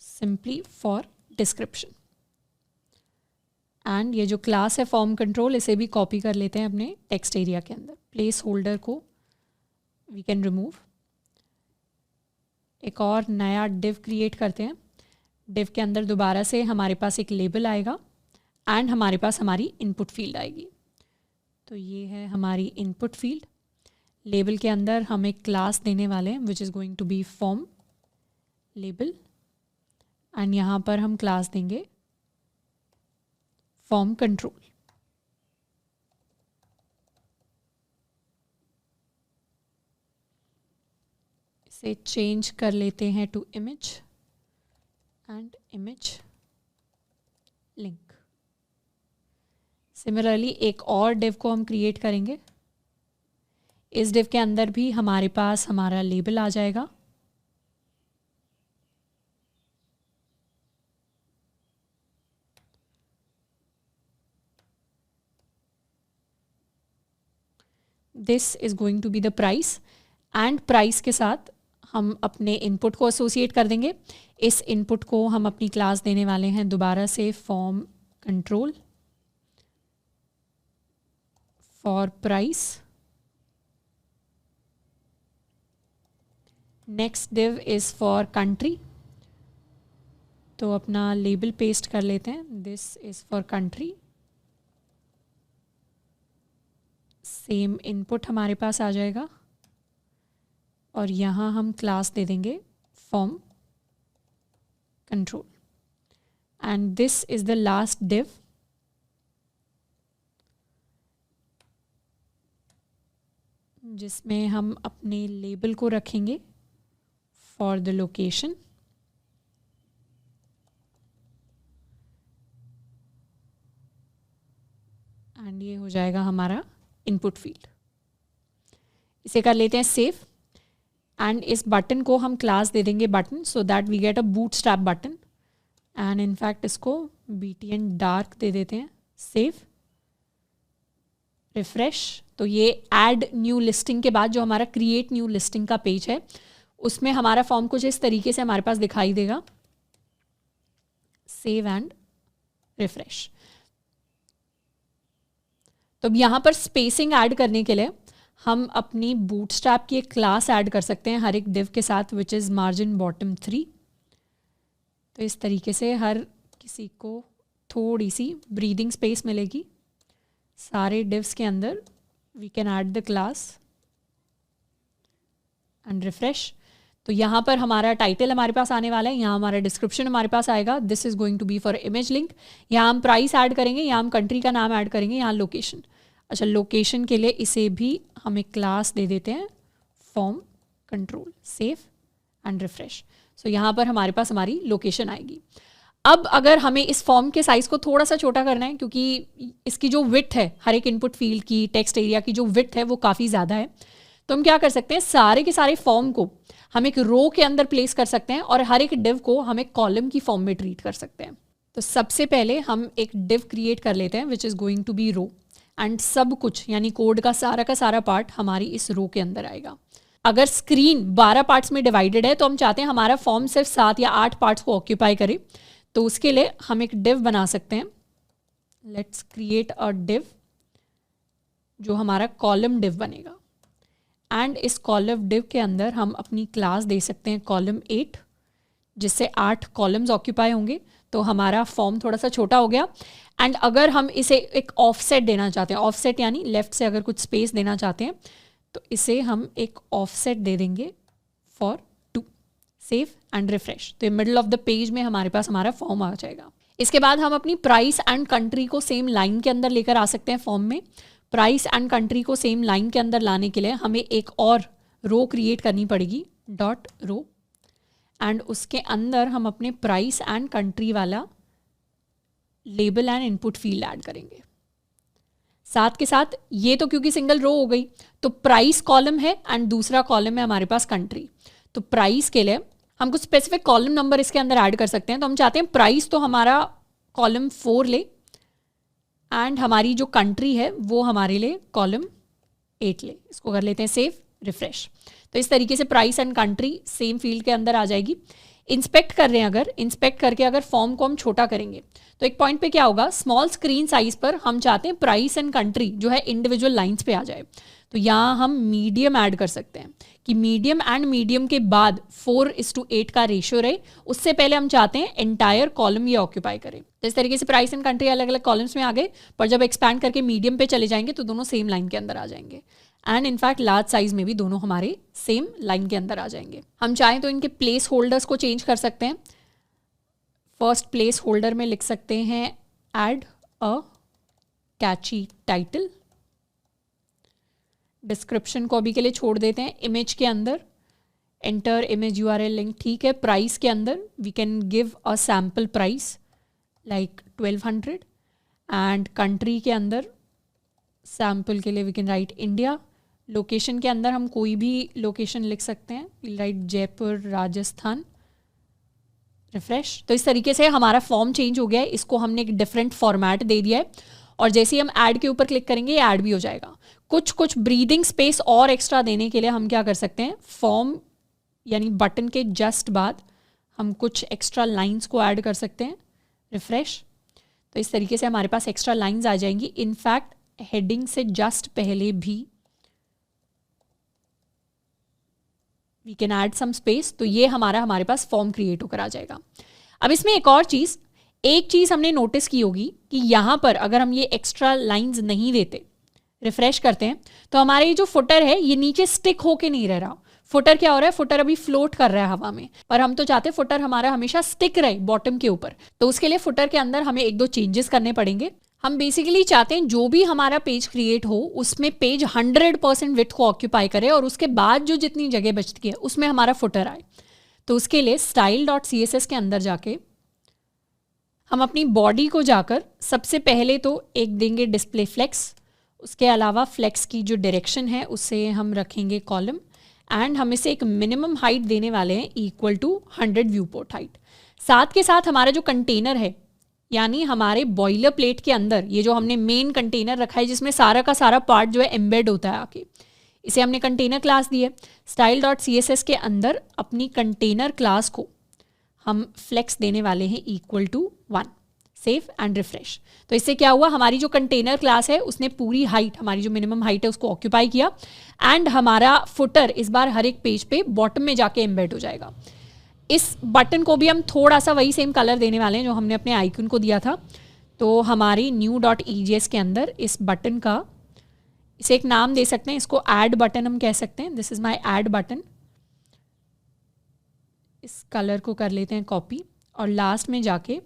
A: simply for description. And ये जो क्लास है फॉर्म कंट्रोल इसे भी कॉपी कर लेते हैं अपने टेक्स्ट एरिया के अंदर। प्लेस होल्डर को वी कैन रिमूव। एक और नया डिव क्रिएट करते हैं। डिव के अंदर दोबारा से हमारे पास एक लेबल आएगा एंड हमारे पास हमारी इनपुट फील्ड आएगी। तो ये है हमारी इनपुट फील्ड। लेबल के अंदर हम एक क्लास देने वाले हैं which is going to be form label, and यहाँ पर हम क्लास देंगे फॉर्म कंट्रोल। इसे चेंज कर लेते हैं to image and image link. Similarly एक और डिव को हम क्रिएट करेंगे। इस डिव के अंदर भी हमारे पास हमारा लेबल आ जाएगा, this is going to be the price, and price के साथ हम अपने इनपुट को एसोसिएट कर देंगे। इस इनपुट को हम अपनी क्लास देने वाले हैं दोबारा से form control for price. Next div is for country, तो अपना लेबल पेस्ट कर लेते हैं। This is for country. Same input हमारे पास आ जाएगा और यहाँ हम क्लास दे देंगे form control, and this is the last div. जिसमें हम अपने लेबल को रखेंगे फॉर द लोकेशन, एंड ये हो जाएगा हमारा इनपुट फील्ड। इसे कर लेते हैं सेव, एंड इस बटन को हम क्लास दे देंगे button, so that we get a bootstrap button, and in fact इसको BTN डार्क दे देते हैं। Save, refresh. तो ये ऐड न्यू लिस्टिंग के बाद जो हमारा क्रिएट न्यू लिस्टिंग का पेज है उसमें हमारा फॉर्म कुछ इस तरीके से हमारे पास दिखाई देगा। Save and refresh. तो अब यहाँ पर स्पेसिंग ऐड करने के लिए हम अपनी बूटस्ट्रैप की एक क्लास ऐड कर सकते हैं हर एक डिव के साथ, विच इज़ मार्जिन बॉटम 3। तो इस तरीके से हर किसी को थोड़ी सी ब्रीदिंग स्पेस मिलेगी। सारे डिव्स के अंदर we can add the class and refresh. तो यहाँ पर हमारा टाइटल हमारे पास आने वाला है, यहाँ हमारा डिस्क्रिप्शन हमारे पास आएगा, this is going to be for image link. यहाँ हम प्राइस ऐड करेंगे, यहाँ हम कंट्री का नाम ऐड करेंगे, यहाँ लोकेशन। अच्छा, लोकेशन के लिए इसे भी हम एक क्लास दे देते हैं form control. Save and refresh. So यहाँ पर हमारे पास हमारी लोकेशन आएगी। अब अगर हमें इस फॉर्म के साइज़ को थोड़ा सा छोटा करना है, क्योंकि इसकी जो विड्थ है हर एक इनपुट फील्ड की, टेक्स्ट एरिया की जो विड्थ है वो काफ़ी ज़्यादा है, तो हम क्या कर सकते हैं, सारे के सारे फॉर्म को हम एक रो के अंदर प्लेस कर सकते हैं और हर एक डिव को हम एक कॉलम की फॉर्म में ट्रीट कर सकते हैं। तो सबसे पहले हम एक डिव क्रिएट कर लेते हैं which is going to be row, and सब कुछ यानी कोड का सारा पार्ट हमारी इस रो के अंदर आएगा। अगर स्क्रीन 12 पार्ट्स में डिवाइडेड है तो हम चाहते हैं हमारा फॉर्म सिर्फ 7 या 8 पार्ट्स को ऑक्यूपाई करे, तो उसके लिए हम एक डिव बना सकते हैं। लेट्स क्रिएट अ डिव जो हमारा कॉलम डिव बनेगा, एंड इस कॉलम डिव के अंदर हम अपनी क्लास दे सकते हैं कॉलम 8, जिससे 8 कॉलम्स ऑक्यूपाई होंगे। तो हमारा फॉर्म थोड़ा सा छोटा हो गया। एंड अगर हम इसे एक ऑफसेट देना चाहते हैं, ऑफसेट यानी लेफ्ट से अगर कुछ स्पेस देना चाहते हैं, तो इसे हम एक ऑफसेट दे देंगे फॉर 2। Save and refresh. तो मिडल ऑफ द पेज में हमारे पास हमारा फॉर्म आ जाएगा। इसके बाद हम अपनी प्राइस एंड कंट्री को सेम लाइन के अंदर लेकर आ सकते हैं फॉर्म में। प्राइस एंड कंट्री को सेम लाइन के अंदर लाने के लिए हमें एक और रो क्रिएट करनी पड़ेगी, डॉट रो, एंड उसके अंदर हम अपने प्राइस एंड कंट्री वाला label and input field add करेंगे। साथ के साथ ये तो क्योंकि सिंगल रो हो गई, तो प्राइस कॉलम है एंड दूसरा कॉलम है हमारे पास कंट्री। तो प्राइस के लिए हम कुछ स्पेसिफिक कॉलम नंबर इसके अंदर ऐड कर सकते हैं। तो हम चाहते हैं प्राइस तो हमारा कॉलम 4 ले, एंड हमारी जो कंट्री है वो हमारे लिए कॉलम 8 ले। इसको कर लेते हैं सेव, रिफ्रेश। तो इस तरीके से price and country same field के अंदर आ जाएगी। इंस्पेक्ट कर रहे हैं, अगर इंस्पेक्ट करके अगर फॉर्म को हम छोटा करेंगे तो एक पॉइंट पे क्या होगा, स्मॉल स्क्रीन साइज पर हम चाहते हैं प्राइस एंड कंट्री जो है इंडिविजुअल लाइंस पे आ जाए। तो यहाँ हम मीडियम ऐड कर सकते हैं कि मीडियम एंड मीडियम के बाद 4:8 का रेशियो रहे। उससे पहले हम चाहते हैं एंटायर कॉलम ये ऑक्यूपाई करे। तो इस तरीके से प्राइस एंड कंट्री अलग अलग कॉलम्स में आ गए, पर जब एक्सपैंड करके मीडियम पे चले जाएंगे तो दोनों सेम लाइन के अंदर आ जाएंगे। एंड इनफैक्ट लार्ज साइज में भी दोनों हमारे सेम लाइन के अंदर आ जाएंगे। हम चाहें तो इनके प्लेस होल्डर्स को चेंज कर सकते हैं। फर्स्ट प्लेस होल्डर में लिख सकते हैं ऐड अ कैची टाइटल। डिस्क्रिप्शन को अभी के लिए छोड़ देते हैं। इमेज के अंदर एंटर इमेज URL लिंक, ठीक है। प्राइस के अंदर we can give a sample price like 1200, and country के अंदर सैम्पल के लिए we can write India. Location के अंदर हम कोई भी लोकेशन लिख सकते हैं, we write Jaipur, Rajasthan, refresh. तो इस तरीके से हमारा फॉर्म चेंज हो गया है। इसको हमने एक डिफरेंट फॉर्मेट दे दिया है, और जैसे ही हम ऐड के ऊपर क्लिक करेंगे ये ऐड भी हो जाएगा। कुछ ब्रीदिंग स्पेस और एक्स्ट्रा देने के लिए हम क्या कर सकते हैं, फॉर्म यानी बटन के जस्ट बाद हम कुछ एक्स्ट्रा लाइंस को ऐड कर सकते हैं, रिफ्रेश। तो इस तरीके से हमारे पास एक्स्ट्रा लाइंस आ जाएंगी। इनफैक्ट हेडिंग से जस्ट पहले भी we can add some space. तो ये हमारे पास फॉर्म क्रिएट होकर आ जाएगा। अब इसमें एक और चीज़, एक चीज़ हमने नोटिस की होगी कि यहाँ पर अगर हम ये एक्स्ट्रा लाइंस नहीं देते, रिफ्रेश करते हैं, तो हमारे ये जो फुटर है ये नीचे स्टिक होके नहीं रह रहा। फुटर क्या हो रहा है, फुटर अभी फ्लोट कर रहा है हवा में, पर हम तो चाहते हैं फुटर हमारा हमेशा स्टिक रहे बॉटम के ऊपर। तो उसके लिए फुटर के अंदर हमें 1-2 चेंजेस करने पड़ेंगे। हम बेसिकली चाहते हैं जो भी हमारा पेज क्रिएट हो उसमें पेज 100% विड्थ को ऑक्यूपाई करे, और उसके बाद जो जितनी जगह बचती है उसमें हमारा फुटर आए। तो उसके लिए style.css के अंदर जाके हम अपनी बॉडी को जाकर सबसे पहले तो एक देंगे डिस्प्ले फ्लेक्स। उसके अलावा फ्लेक्स की जो डायरेक्शन है उससे हम रखेंगे कॉलम, एंड हम इसे एक मिनिमम हाइट देने वाले हैं equal to 100 viewport height. साथ के साथ हमारा जो कंटेनर है, यानी हमारे बॉयलर प्लेट के अंदर ये जो हमने मेन कंटेनर रखा है जिसमें सारा का सारा पार्ट जो है एम्बेड होता है आके, इसे हमने कंटेनर क्लास दी है। style.css के अंदर अपनी कंटेनर क्लास को हम फ्लेक्स देने वाले हैं equal to 1। Save and refresh. तो इससे क्या हुआ, हमारी जो कंटेनर क्लास है उसने पूरी हाइट, हमारी जो मिनिमम हाइट है उसको ऑक्यूपाई किया एंड हमारा फुटर इस बार हर एक पेज पे बॉटम में जाके एम्बेड हो जाएगा। इस बटन को भी हम थोड़ा सा वही सेम कलर देने वाले हैं जो हमने अपने आइकन को दिया था। तो हमारी new.ejs के अंदर इस बटन का, इसे एक नाम दे सकते हैं, इसको ऐड बटन हम कह सकते हैं। This is my add button. इस कलर को कर लेते हैं कॉपी और लास्ट में जाके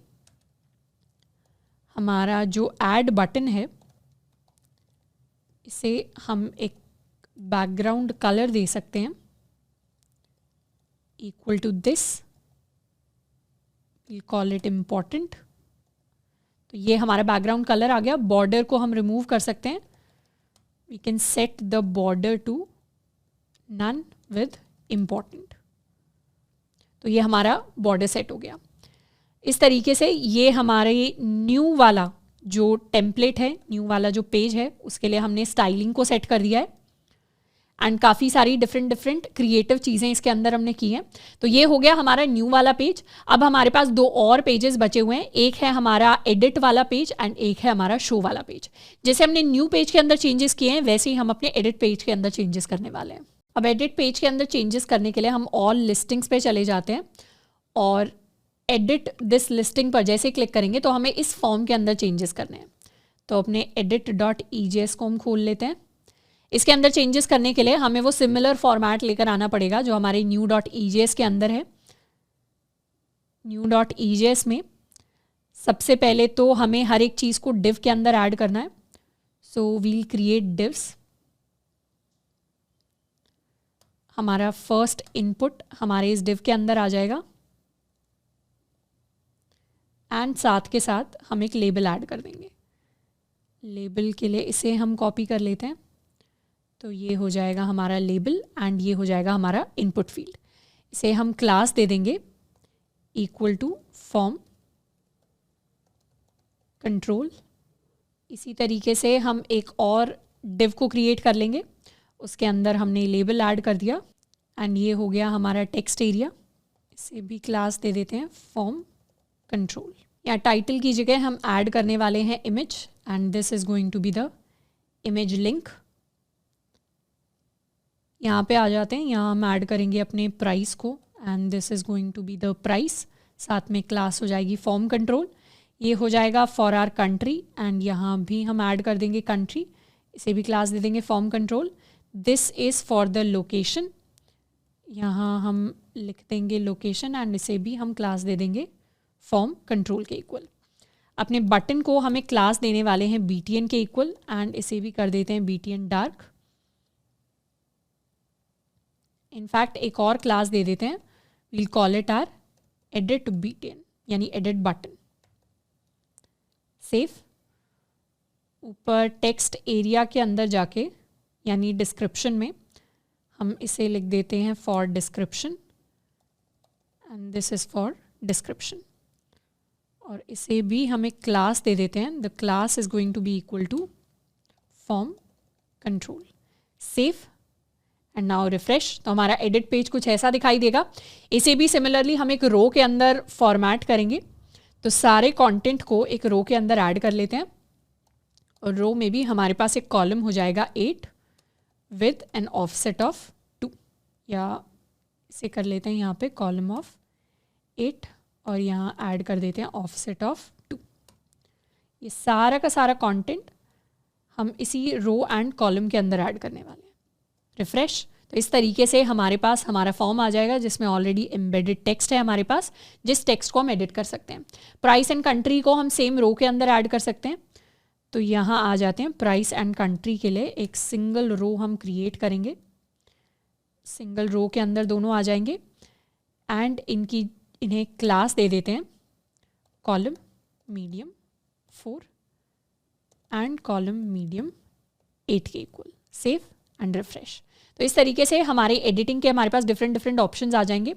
A: हमारा जो ऐड बटन है इसे हम एक बैकग्राउंड कलर दे सकते हैं equal to this, will call it important. तो ये हमारा बैकग्राउंड कलर आ गया। बॉर्डर को हम रिमूव कर सकते हैं, we can set the border to none with important. तो ये हमारा बॉर्डर सेट हो गया। इस तरीके से ये हमारे न्यू वाला जो टेम्पलेट है, न्यू वाला जो पेज है, उसके लिए हमने स्टाइलिंग को सेट कर दिया है एंड काफ़ी सारी डिफरेंट क्रिएटिव चीज़ें इसके अंदर हमने की हैं। तो ये हो गया हमारा न्यू वाला पेज। अब हमारे पास 2 और पेजेस बचे हुए हैं, एक है हमारा एडिट वाला पेज एंड एक है हमारा शो वाला पेज। जैसे हमने न्यू पेज के अंदर चेंजेस किए हैं वैसे ही हम अपने एडिट पेज के अंदर चेंजेस करने वाले हैं। अब एडिट पेज के अंदर चेंजेस करने के लिए हम ऑल लिस्टिंग्स पे चले जाते हैं और एडिट दिस लिस्टिंग पर जैसे क्लिक करेंगे तो हमें इस फॉर्म के अंदर चेंजेस करने हैं। तो अपने edit.ejs को हम खोल लेते हैं। इसके अंदर चेंजेस करने के लिए हमें वो सिमिलर फॉर्मेट लेकर आना पड़ेगा जो हमारे new.ejs के अंदर है। new.ejs में सबसे पहले तो हमें हर एक चीज़ को div के अंदर ऐड करना है। So we'll create divs। हमारा फर्स्ट इनपुट हमारे इस div के अंदर आ जाएगा एंड साथ के साथ हम एक लेबल ऐड कर देंगे। लेबल के लिए इसे हम कॉपी कर लेते हैं। तो ये हो जाएगा हमारा लेबल एंड ये हो जाएगा हमारा इनपुट फील्ड। इसे हम क्लास दे देंगे इक्वल टू फॉर्म कंट्रोल। इसी तरीके से हम एक और डिव को क्रिएट कर लेंगे, उसके अंदर हमने लेबल ऐड कर दिया एंड ये हो गया हमारा टेक्स्ट एरिया। इसे भी क्लास दे देते हैं फॉर्म कंट्रोल। या टाइटल की जगह हम ऐड करने वाले हैं image and this is going to be the image link. यहाँ पे आ जाते हैं, यहाँ हम ऐड करेंगे अपने प्राइस को and this is going to be the price. साथ में क्लास हो जाएगी फॉर्म कंट्रोल। ये हो जाएगा फॉर आर कंट्री एंड यहाँ भी हम ऐड कर देंगे कंट्री, इसे भी क्लास दे देंगे form control. This is for the location, यहाँ हम लिख देंगे लोकेशन एंड इसे भी हम क्लास दे देंगे फॉर्म कंट्रोल के इक्वल। अपने बटन को हमें क्लास देने वाले हैं btn के इक्वल एंड इसे भी कर देते हैं btn डार्क। इनफैक्ट एक और क्लास दे देते हैं, we'll call it our edit btn यानी एडिट बटन। सेव। ऊपर टेक्स्ट एरिया के अंदर जाके यानी डिस्क्रिप्शन में हम इसे लिख देते हैं for description and this is for description. और इसे भी हम एक क्लास दे देते हैं, the class is going to be equal to form control. Save and now refresh. तो हमारा एडिट पेज कुछ ऐसा दिखाई देगा। इसे भी सिमिलरली हम एक रो के अंदर फॉर्मेट करेंगे। तो सारे कंटेंट को एक रो के अंदर ऐड कर लेते हैं और रो में भी हमारे पास एक कॉलम हो जाएगा 8 विद एन ऑफसेट ऑफ 2, या इसे कर लेते हैं यहाँ पे कॉलम ऑफ 8 और यहाँ ऐड कर देते हैं ऑफसेट ऑफ 2। ये सारा का सारा कंटेंट हम इसी रो एंड कॉलम के अंदर ऐड करने वाले हैं। रिफ्रेश। तो इस तरीके से हमारे पास हमारा फॉर्म आ जाएगा जिसमें ऑलरेडी एम्बेडेड टेक्स्ट है हमारे पास, जिस टेक्स्ट को हम एडिट कर सकते हैं। प्राइस एंड कंट्री को हम सेम रो के अंदर ऐड कर सकते हैं। तो यहाँ आ जाते हैं, प्राइस एंड कंट्री के लिए एक सिंगल रो हम क्रिएट करेंगे। सिंगल रो के अंदर दोनों आ जाएंगे एंड इन्हें क्लास दे देते हैं column medium 4 and column medium 8 के इक्वल। Save and refresh. तो इस तरीके से हमारे एडिटिंग के हमारे पास डिफरेंट ऑप्शंस आ जाएंगे।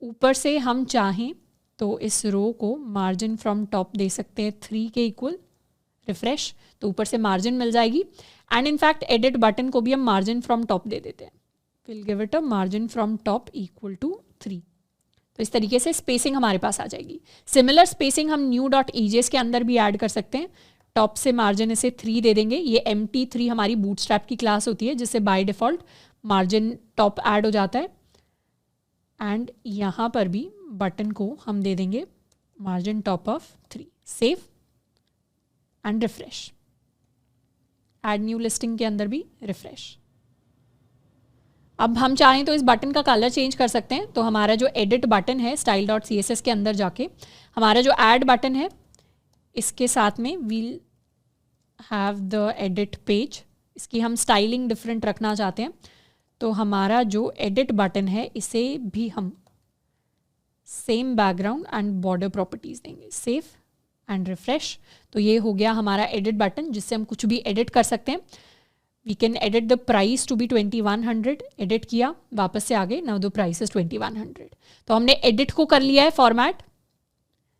A: ऊपर से हम चाहें तो इस रो को मार्जिन फ्रॉम टॉप दे सकते हैं 3 के इक्वल। रिफ्रेश, तो ऊपर से मार्जिन मिल जाएगी। एंड इनफैक्ट एडिट बटन को भी हम मार्जिन फ्रॉम टॉप दे देते हैं, will give it a margin from top equal to 3। तो इस तरीके से स्पेसिंग हमारे पास आ जाएगी। सिमिलर स्पेसिंग हम new.ejs के अंदर भी ऐड कर सकते हैं। टॉप से मार्जिन इसे 3 दे देंगे। ये MT3 हमारी बूटस्ट्रैप की क्लास होती है जिससे by default margin top add हो जाता है। एंड यहाँ पर भी बटन को हम दे देंगे margin top of 3। Save and refresh. Add new listing के अंदर भी रिफ्रेश। अब हम चाहें तो इस बटन का कलर चेंज कर सकते हैं। तो हमारा जो एडिट बटन है style.css के अंदर जाके हमारा जो ऐड बटन है इसके साथ में we'll have the edit page, इसकी हम स्टाइलिंग डिफरेंट रखना चाहते हैं। तो हमारा जो एडिट बटन है इसे भी हम same background and border properties देंगे। Save and refresh. तो ये हो गया हमारा एडिट बटन जिससे हम कुछ भी एडिट कर सकते हैं। We can edit the price to be 2100, edit किया, वापस से आगे, नाउ द प्राइस इज 2100। तो हमने एडिट को कर लिया है फॉर्मेट,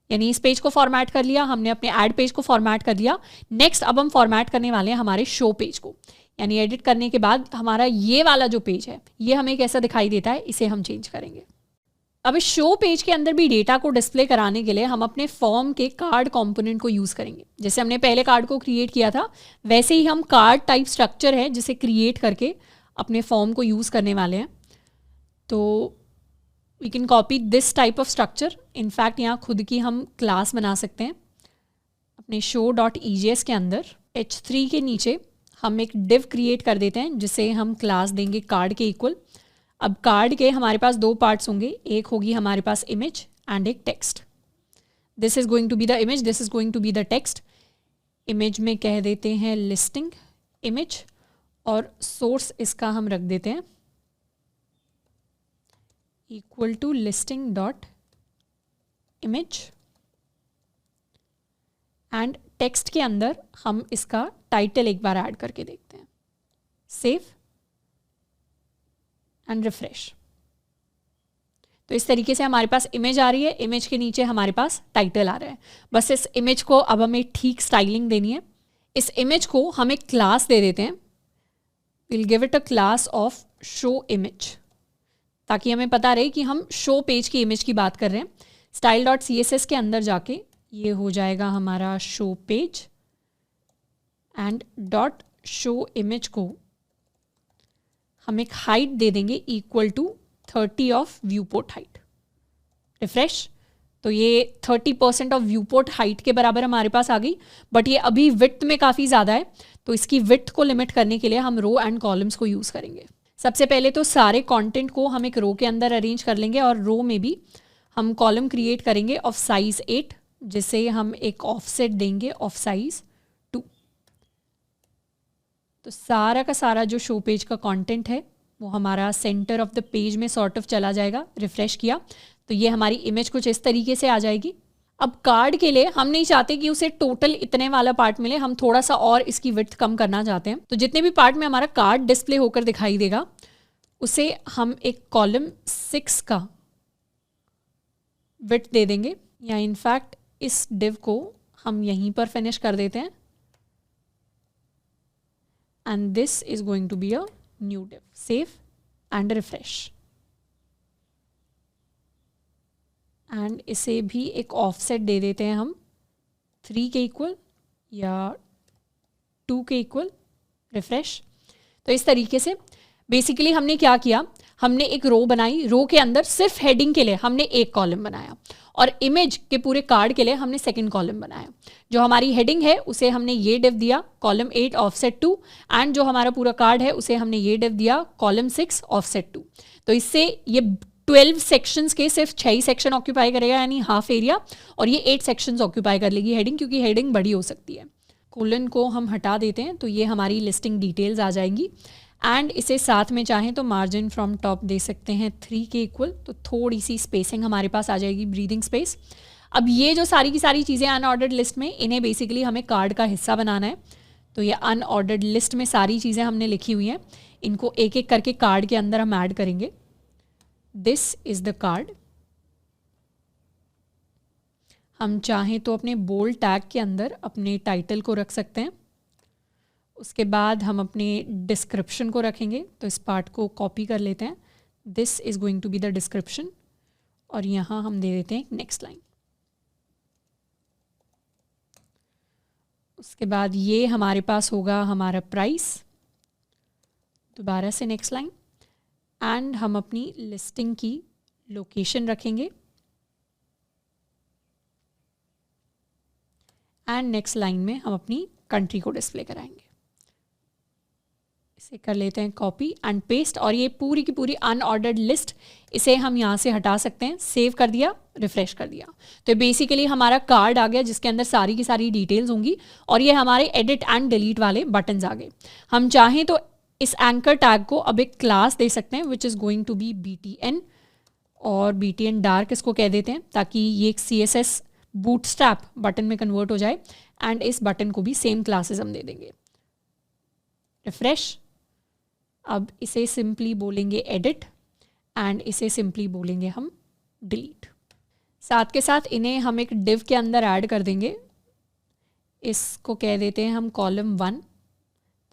A: यानी इस पेज को फॉर्मेट कर लिया, हमने अपने ऐड पेज को फॉर्मेट कर लिया। नेक्स्ट अब हम फॉर्मेट करने वाले हैं हमारे शो पेज को, यानी एडिट करने के बाद हमारा ये वाला जो पेज है ये हमें कैसा दिखाई देता है, इसे हम चेंज करेंगे। अब इस शो पेज के अंदर भी डेटा को डिस्प्ले कराने के लिए हम अपने फॉर्म के कार्ड कंपोनेंट को यूज़ करेंगे। जैसे हमने पहले कार्ड को क्रिएट किया था वैसे ही हम कार्ड टाइप स्ट्रक्चर है जिसे क्रिएट करके अपने फॉर्म को यूज़ करने वाले हैं। तो we can copy this type of structure. In fact यहाँ खुद की हम क्लास बना सकते हैं अपने show.ejs के अंदर। h3 के नीचे हम एक डिव क्रिएट कर देते हैं जिसे हम क्लास देंगे कार्ड के इक्वल। अब कार्ड के हमारे पास दो पार्ट्स होंगे, एक होगी हमारे पास इमेज एंड एक text. This is going to be the image, this is going to be the text. Image में कह देते हैं लिस्टिंग इमेज और सोर्स इसका हम रख देते हैं equal to listing dot image. And text के अंदर हम इसका टाइटल एक बार ऐड करके देखते हैं। Save and refresh. तो इस तरीके से हमारे पास इमेज आ रही है, इमेज के नीचे हमारे पास टाइटल आ रहा है। बस इस इमेज को अब हमें ठीक स्टाइलिंग देनी है। इस इमेज को हम एक क्लास दे देते हैं, will give it a class of show image, ताकि हमें पता रहे कि हम शो पेज की इमेज की बात कर रहे हैं। style.css के अंदर जाके ये हो जाएगा हमारा show page and dot show image को हम एक हाइट दे देंगे equal to 30 of viewport height. Refresh. तो ये 30% ऑफ व्यूपोर्ट हाइट के बराबर हमारे पास आ गई, बट ये अभी विड्थ में काफ़ी ज़्यादा है। तो इसकी विड्थ को लिमिट करने के लिए हम रो एंड कॉलम्स को यूज़ करेंगे। सबसे पहले तो सारे कंटेंट को हम एक रो के अंदर अरेंज कर लेंगे और रो में भी हम कॉलम क्रिएट करेंगे ऑफ साइज 8, जिसे हम एक ऑफसेट देंगे ऑफ साइज 2। तो सारा का सारा जो शो पेज का कंटेंट है वो हमारा सेंटर ऑफ द पेज में सॉर्ट ऑफ चला जाएगा। रिफ्रेश किया तो ये हमारी इमेज कुछ इस तरीके से आ जाएगी। अब कार्ड के लिए हम नहीं चाहते कि उसे टोटल इतने वाला पार्ट मिले, हम थोड़ा सा और इसकी विड्थ कम करना चाहते हैं। तो जितने भी पार्ट में हमारा कार्ड डिस्प्ले होकर दिखाई देगा उसे हम एक कॉलम 6 का विड्थ दे देंगे, या इनफैक्ट इस डिव को हम यहीं पर फिनिश कर देते हैं and this is going to be a new div. Save and refresh. And इसे भी एक ऑफसेट दे देते हैं हम 3 के इक्वल या 2 के इक्वल। रिफ्रेश। तो इस तरीके से बेसिकली हमने क्या किया, हमने एक रो बनाई, रो के अंदर सिर्फ हेडिंग के लिए हमने एक कॉलम बनाया और इमेज के पूरे कार्ड के लिए हमने सेकंड कॉलम बनाया। जो हमारी हेडिंग है उसे हमने ये डिव दिया कॉलम 8 ऑफसेट 2 एंड जो हमारा पूरा कार्ड है उसे हमने ये डिव दिया कॉलम 6 ऑफसेट 2। तो इससे ये 12 सेक्शंस के सिर्फ 6 ही सेक्शन ऑक्यूपाई करेगा, यानी हाफ एरिया, और ये 8 सेक्शंस ऑक्यूपाई कर लेगी हेडिंग, क्योंकि हेडिंग बड़ी हो सकती है। कोलन को हम हटा देते हैं तो ये हमारी लिस्टिंग डिटेल्स आ जाएंगी। एंड इसे साथ में चाहें तो मार्जिन फ्रॉम टॉप दे सकते हैं 3 के इक्वल, तो थोड़ी सी स्पेसिंग हमारे पास आ जाएगी, ब्रीदिंग स्पेस। अब ये जो सारी की सारी चीज़ें अनऑर्डर्ड लिस्ट में, इन्हें बेसिकली हमें कार्ड का हिस्सा बनाना है। तो ये अनऑर्डर्ड लिस्ट में सारी चीज़ें हमने लिखी हुई हैं, इनको एक एक करके कार्ड के अंदर हम ऐड करेंगे। This is the card. हम चाहें तो अपने बोल्ड टैग के अंदर अपने टाइटल को रख सकते हैं। उसके बाद हम अपने डिस्क्रिप्शन को रखेंगे, तो इस पार्ट को कॉपी कर लेते हैं, this is going to be the description, और यहाँ हम दे देते हैं नेक्स्ट लाइन। उसके बाद ये हमारे पास होगा हमारा प्राइस, दोबारा से नेक्स्ट लाइन, एंड हम अपनी लिस्टिंग की लोकेशन रखेंगे, एंड नेक्स्ट लाइन में हम अपनी कंट्री को डिस्प्ले कराएंगे। इसे कर लेते हैं कॉपी एंड पेस्ट, और ये पूरी की पूरी अनऑर्डर्ड लिस्ट, इसे हम यहाँ से हटा सकते हैं। सेव कर दिया, रिफ्रेश कर दिया, तो बेसिकली हमारा कार्ड आ गया जिसके अंदर सारी की सारी डिटेल्स होंगी, और ये हमारे एडिट एंड डिलीट वाले बटन्स आ गए। हम चाहें तो इस एंकर टैग को अब एक क्लास दे सकते हैं which is going to be BTN, और BTN डार्क इसको कह देते हैं ताकि ये एक CSS बूटस्ट्रैप बटन में कन्वर्ट हो जाए, एंड इस बटन को भी सेम क्लासेस हम दे देंगे। रिफ्रेश। अब इसे सिंपली बोलेंगे एडिट, एंड इसे सिंपली बोलेंगे हम डिलीट। साथ के साथ इन्हें हम एक डिव के अंदर ऐड कर देंगे, इसको कह देते हैं हम कॉलम 1,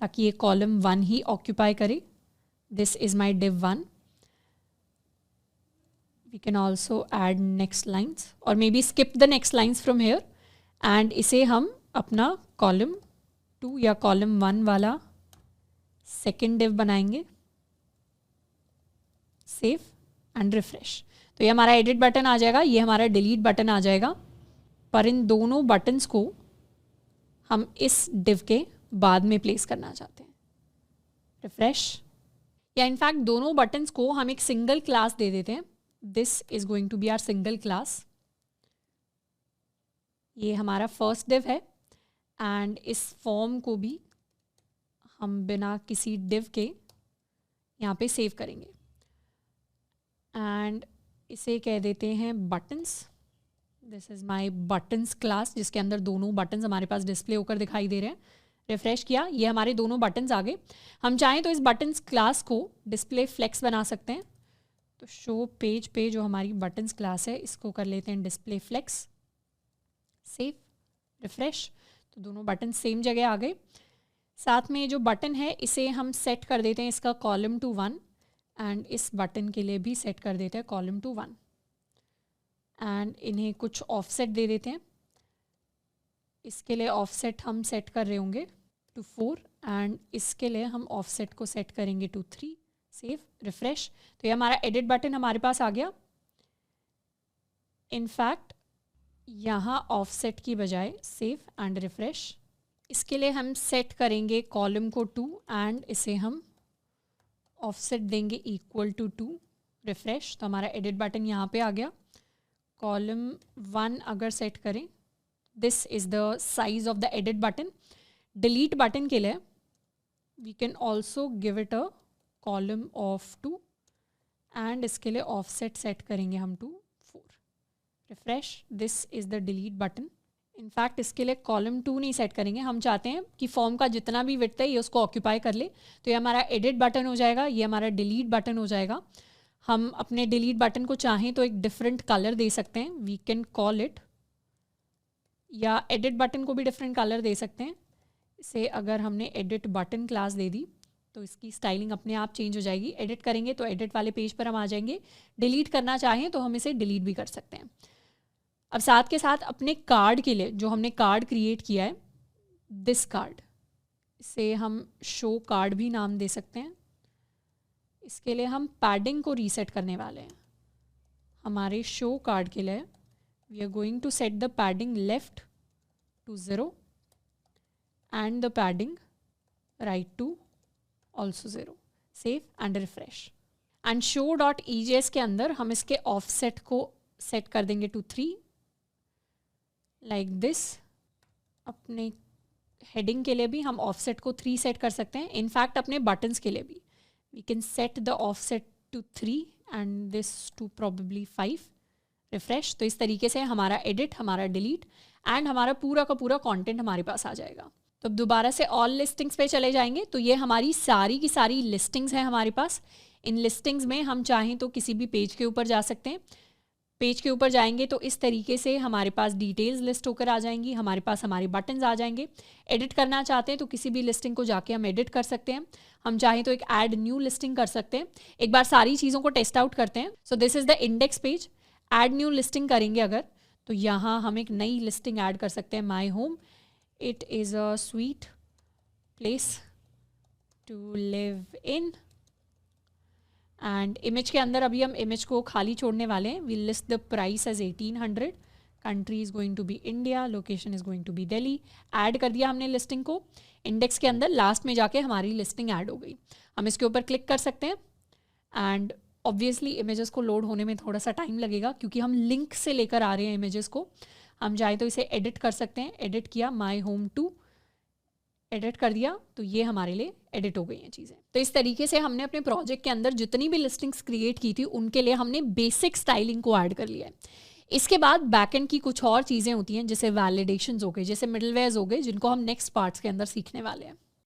A: ताकि ये कॉलम 1 ही ऑक्यूपाई करे। This is my div 1। We can also add next lines or maybe skip the next lines from here, and इसे हम अपना कॉलम 2 या कॉलम 1 वाला सेकेंड div बनाएंगे। सेव एंड रिफ्रेश, तो ये हमारा एडिट बटन आ जाएगा, ये हमारा डिलीट बटन आ जाएगा, पर इन दोनों बटन्स को हम इस div के बाद में प्लेस करना चाहते हैं। रिफ्रेश, या इनफैक्ट दोनों बटन्स को हम एक सिंगल क्लास दे देते हैं। This is going to be our single class. ये हमारा फर्स्ट div है, एंड इस फॉर्म को भी हम बिना किसी div के यहाँ पे सेव करेंगे, एंड इसे कह देते हैं buttons. This is my buttons class, जिसके अंदर दोनों बटन्स हमारे पास डिस्प्ले होकर दिखाई दे रहे हैं। रिफ्रेश किया, ये हमारे दोनों बटन्स आ गए। हम चाहें तो इस बटन्स क्लास को डिस्प्ले फ्लेक्स बना सकते हैं, तो शो पेज पे जो हमारी बटन्स क्लास है इसको कर लेते हैं डिस्प्ले फ्लेक्स। सेव, रिफ्रेश, तो दोनों बटन सेम जगह आ गए। साथ में जो बटन है इसे हम सेट कर देते हैं इसका कॉलम टू 1, एंड इस बटन के लिए भी सेट कर देते हैं कॉलम टू 1, एंड इन्हें कुछ ऑफसेट दे देते हैं। इसके लिए ऑफसेट हम सेट कर रहे होंगे टू 4, एंड इसके लिए हम ऑफसेट को सेट करेंगे टू 3। सेव, रिफ्रेश, तो ये हमारा एडिट बटन हमारे पास आ गया। इनफैक्ट यहाँ ऑफसेट की बजाय सेव एंड रिफ्रेश, इसके लिए हम सेट करेंगे कॉलम को 2, एंड इसे हम ऑफसेट देंगे इक्वल टू 2। रिफ्रेश, तो हमारा एडिट बटन यहाँ पे आ गया। कॉलम 1 अगर सेट करें, this is the size of the edit button. Delete button के लिए we can also give it a column of 2, and इसके लिए ऑफसेट सेट करेंगे हम to 4। Refresh, this is the delete button. In fact इसके लिए कॉलम 2 नहीं सेट करेंगे, हम चाहते हैं कि फॉर्म का जितना भी विड्थ है ये उसको ऑक्यूपाई कर ले, तो ये हमारा एडिट बटन हो जाएगा, ये हमारा डिलीट बटन हो जाएगा। हम अपने डिलीट बटन को चाहें तो एक डिफरेंट कलर दे सकते हैं, वी कैन कॉल इट, या एडिट बटन को भी डिफरेंट कलर दे सकते हैं। इसे अगर हमने एडिट बटन क्लास दे दी तो इसकी स्टाइलिंग अपने आप चेंज हो जाएगी। एडिट करेंगे तो एडिट वाले पेज पर हम आ जाएंगे, डिलीट करना चाहें तो हम इसे डिलीट भी कर सकते हैं। अब साथ के साथ अपने कार्ड के लिए जो हमने कार्ड क्रिएट किया है, दिस कार्ड, इसे हम शो कार्ड भी नाम दे सकते हैं। इसके लिए हम पैडिंग को रीसेट करने वाले हैं। हमारे शो कार्ड के लिए we are going to set the padding left to 0 and the padding right to also 0। Save and refresh, and show.ejs के अंदर हम इसके ऑफसेट को सेट कर देंगे टू 3 लाइक दिस। अपने हेडिंग के लिए भी हम ऑफसेट को 3 सेट कर सकते हैं। इनफैक्ट अपने बटन्स के लिए भी we can set the offset to 3 and this to probably 5। Refresh, तो इस तरीके से हमारा एडिट, हमारा डिलीट एंड हमारा पूरा का पूरा कंटेंट हमारे पास आ जाएगा। तो अब दोबारा से ऑल लिस्टिंग्स पे चले जाएंगे, तो ये हमारी सारी की सारी लिस्टिंग्स हैं हमारे पास। इन लिस्टिंग्स में हम चाहें तो किसी भी पेज के ऊपर जा सकते हैं। पेज के ऊपर जाएंगे तो इस तरीके से हमारे पास डिटेल्स लिस्ट होकर आ जाएंगी, हमारे पास हमारे बटन्स आ जाएंगे। एडिट करना चाहते हैं तो किसी भी लिस्टिंग को जाके हम एडिट कर सकते हैं। हम चाहें तो एक ऐड न्यू लिस्टिंग कर सकते हैं। एक बार सारी चीज़ों को टेस्ट आउट करते हैं। So this is the index page. Add new listing करेंगे अगर, तो यहाँ हम एक नई लिस्टिंग ऐड कर सकते हैं, my home. It is a sweet place to live in. And image के अंदर अभी हम इमेज को खाली छोड़ने वाले हैं। We list the price as 1800। Country is going to be India, location is going to be Delhi. Add कर दिया हमने लिस्टिंग को। इंडेक्स के अंदर लास्ट में जाके हमारी लिस्टिंग ऐड हो गई। हम इसके ऊपर क्लिक कर सकते हैं एंड ऑब्वियसली इमेजेस को लोड होने में थोड़ा सा टाइम लगेगा क्योंकि हम लिंक से लेकर आ रहे हैं इमेजेस को। हम चाहे तो इसे एडिट कर सकते हैं। एडिट किया, माई होम टू, एडिट कर दिया, तो ये हमारे लिए एडिट हो गई हैं चीज़ें। तो इस तरीके से हमने अपने प्रोजेक्ट के अंदर जितनी भी लिस्टिंग्स क्रिएट की थी उनके लिए हमने बेसिक स्टाइलिंग को ऐड कर लिया है। इसके बाद बैकएंड की कुछ और चीज़ें होती हैं, जैसे वैलिडेशंस हो गए, जैसे मिडलवेयर्स हो गए, जिनको हम नेक्स्ट पार्ट्स के अंदर सीखने वाले हैं।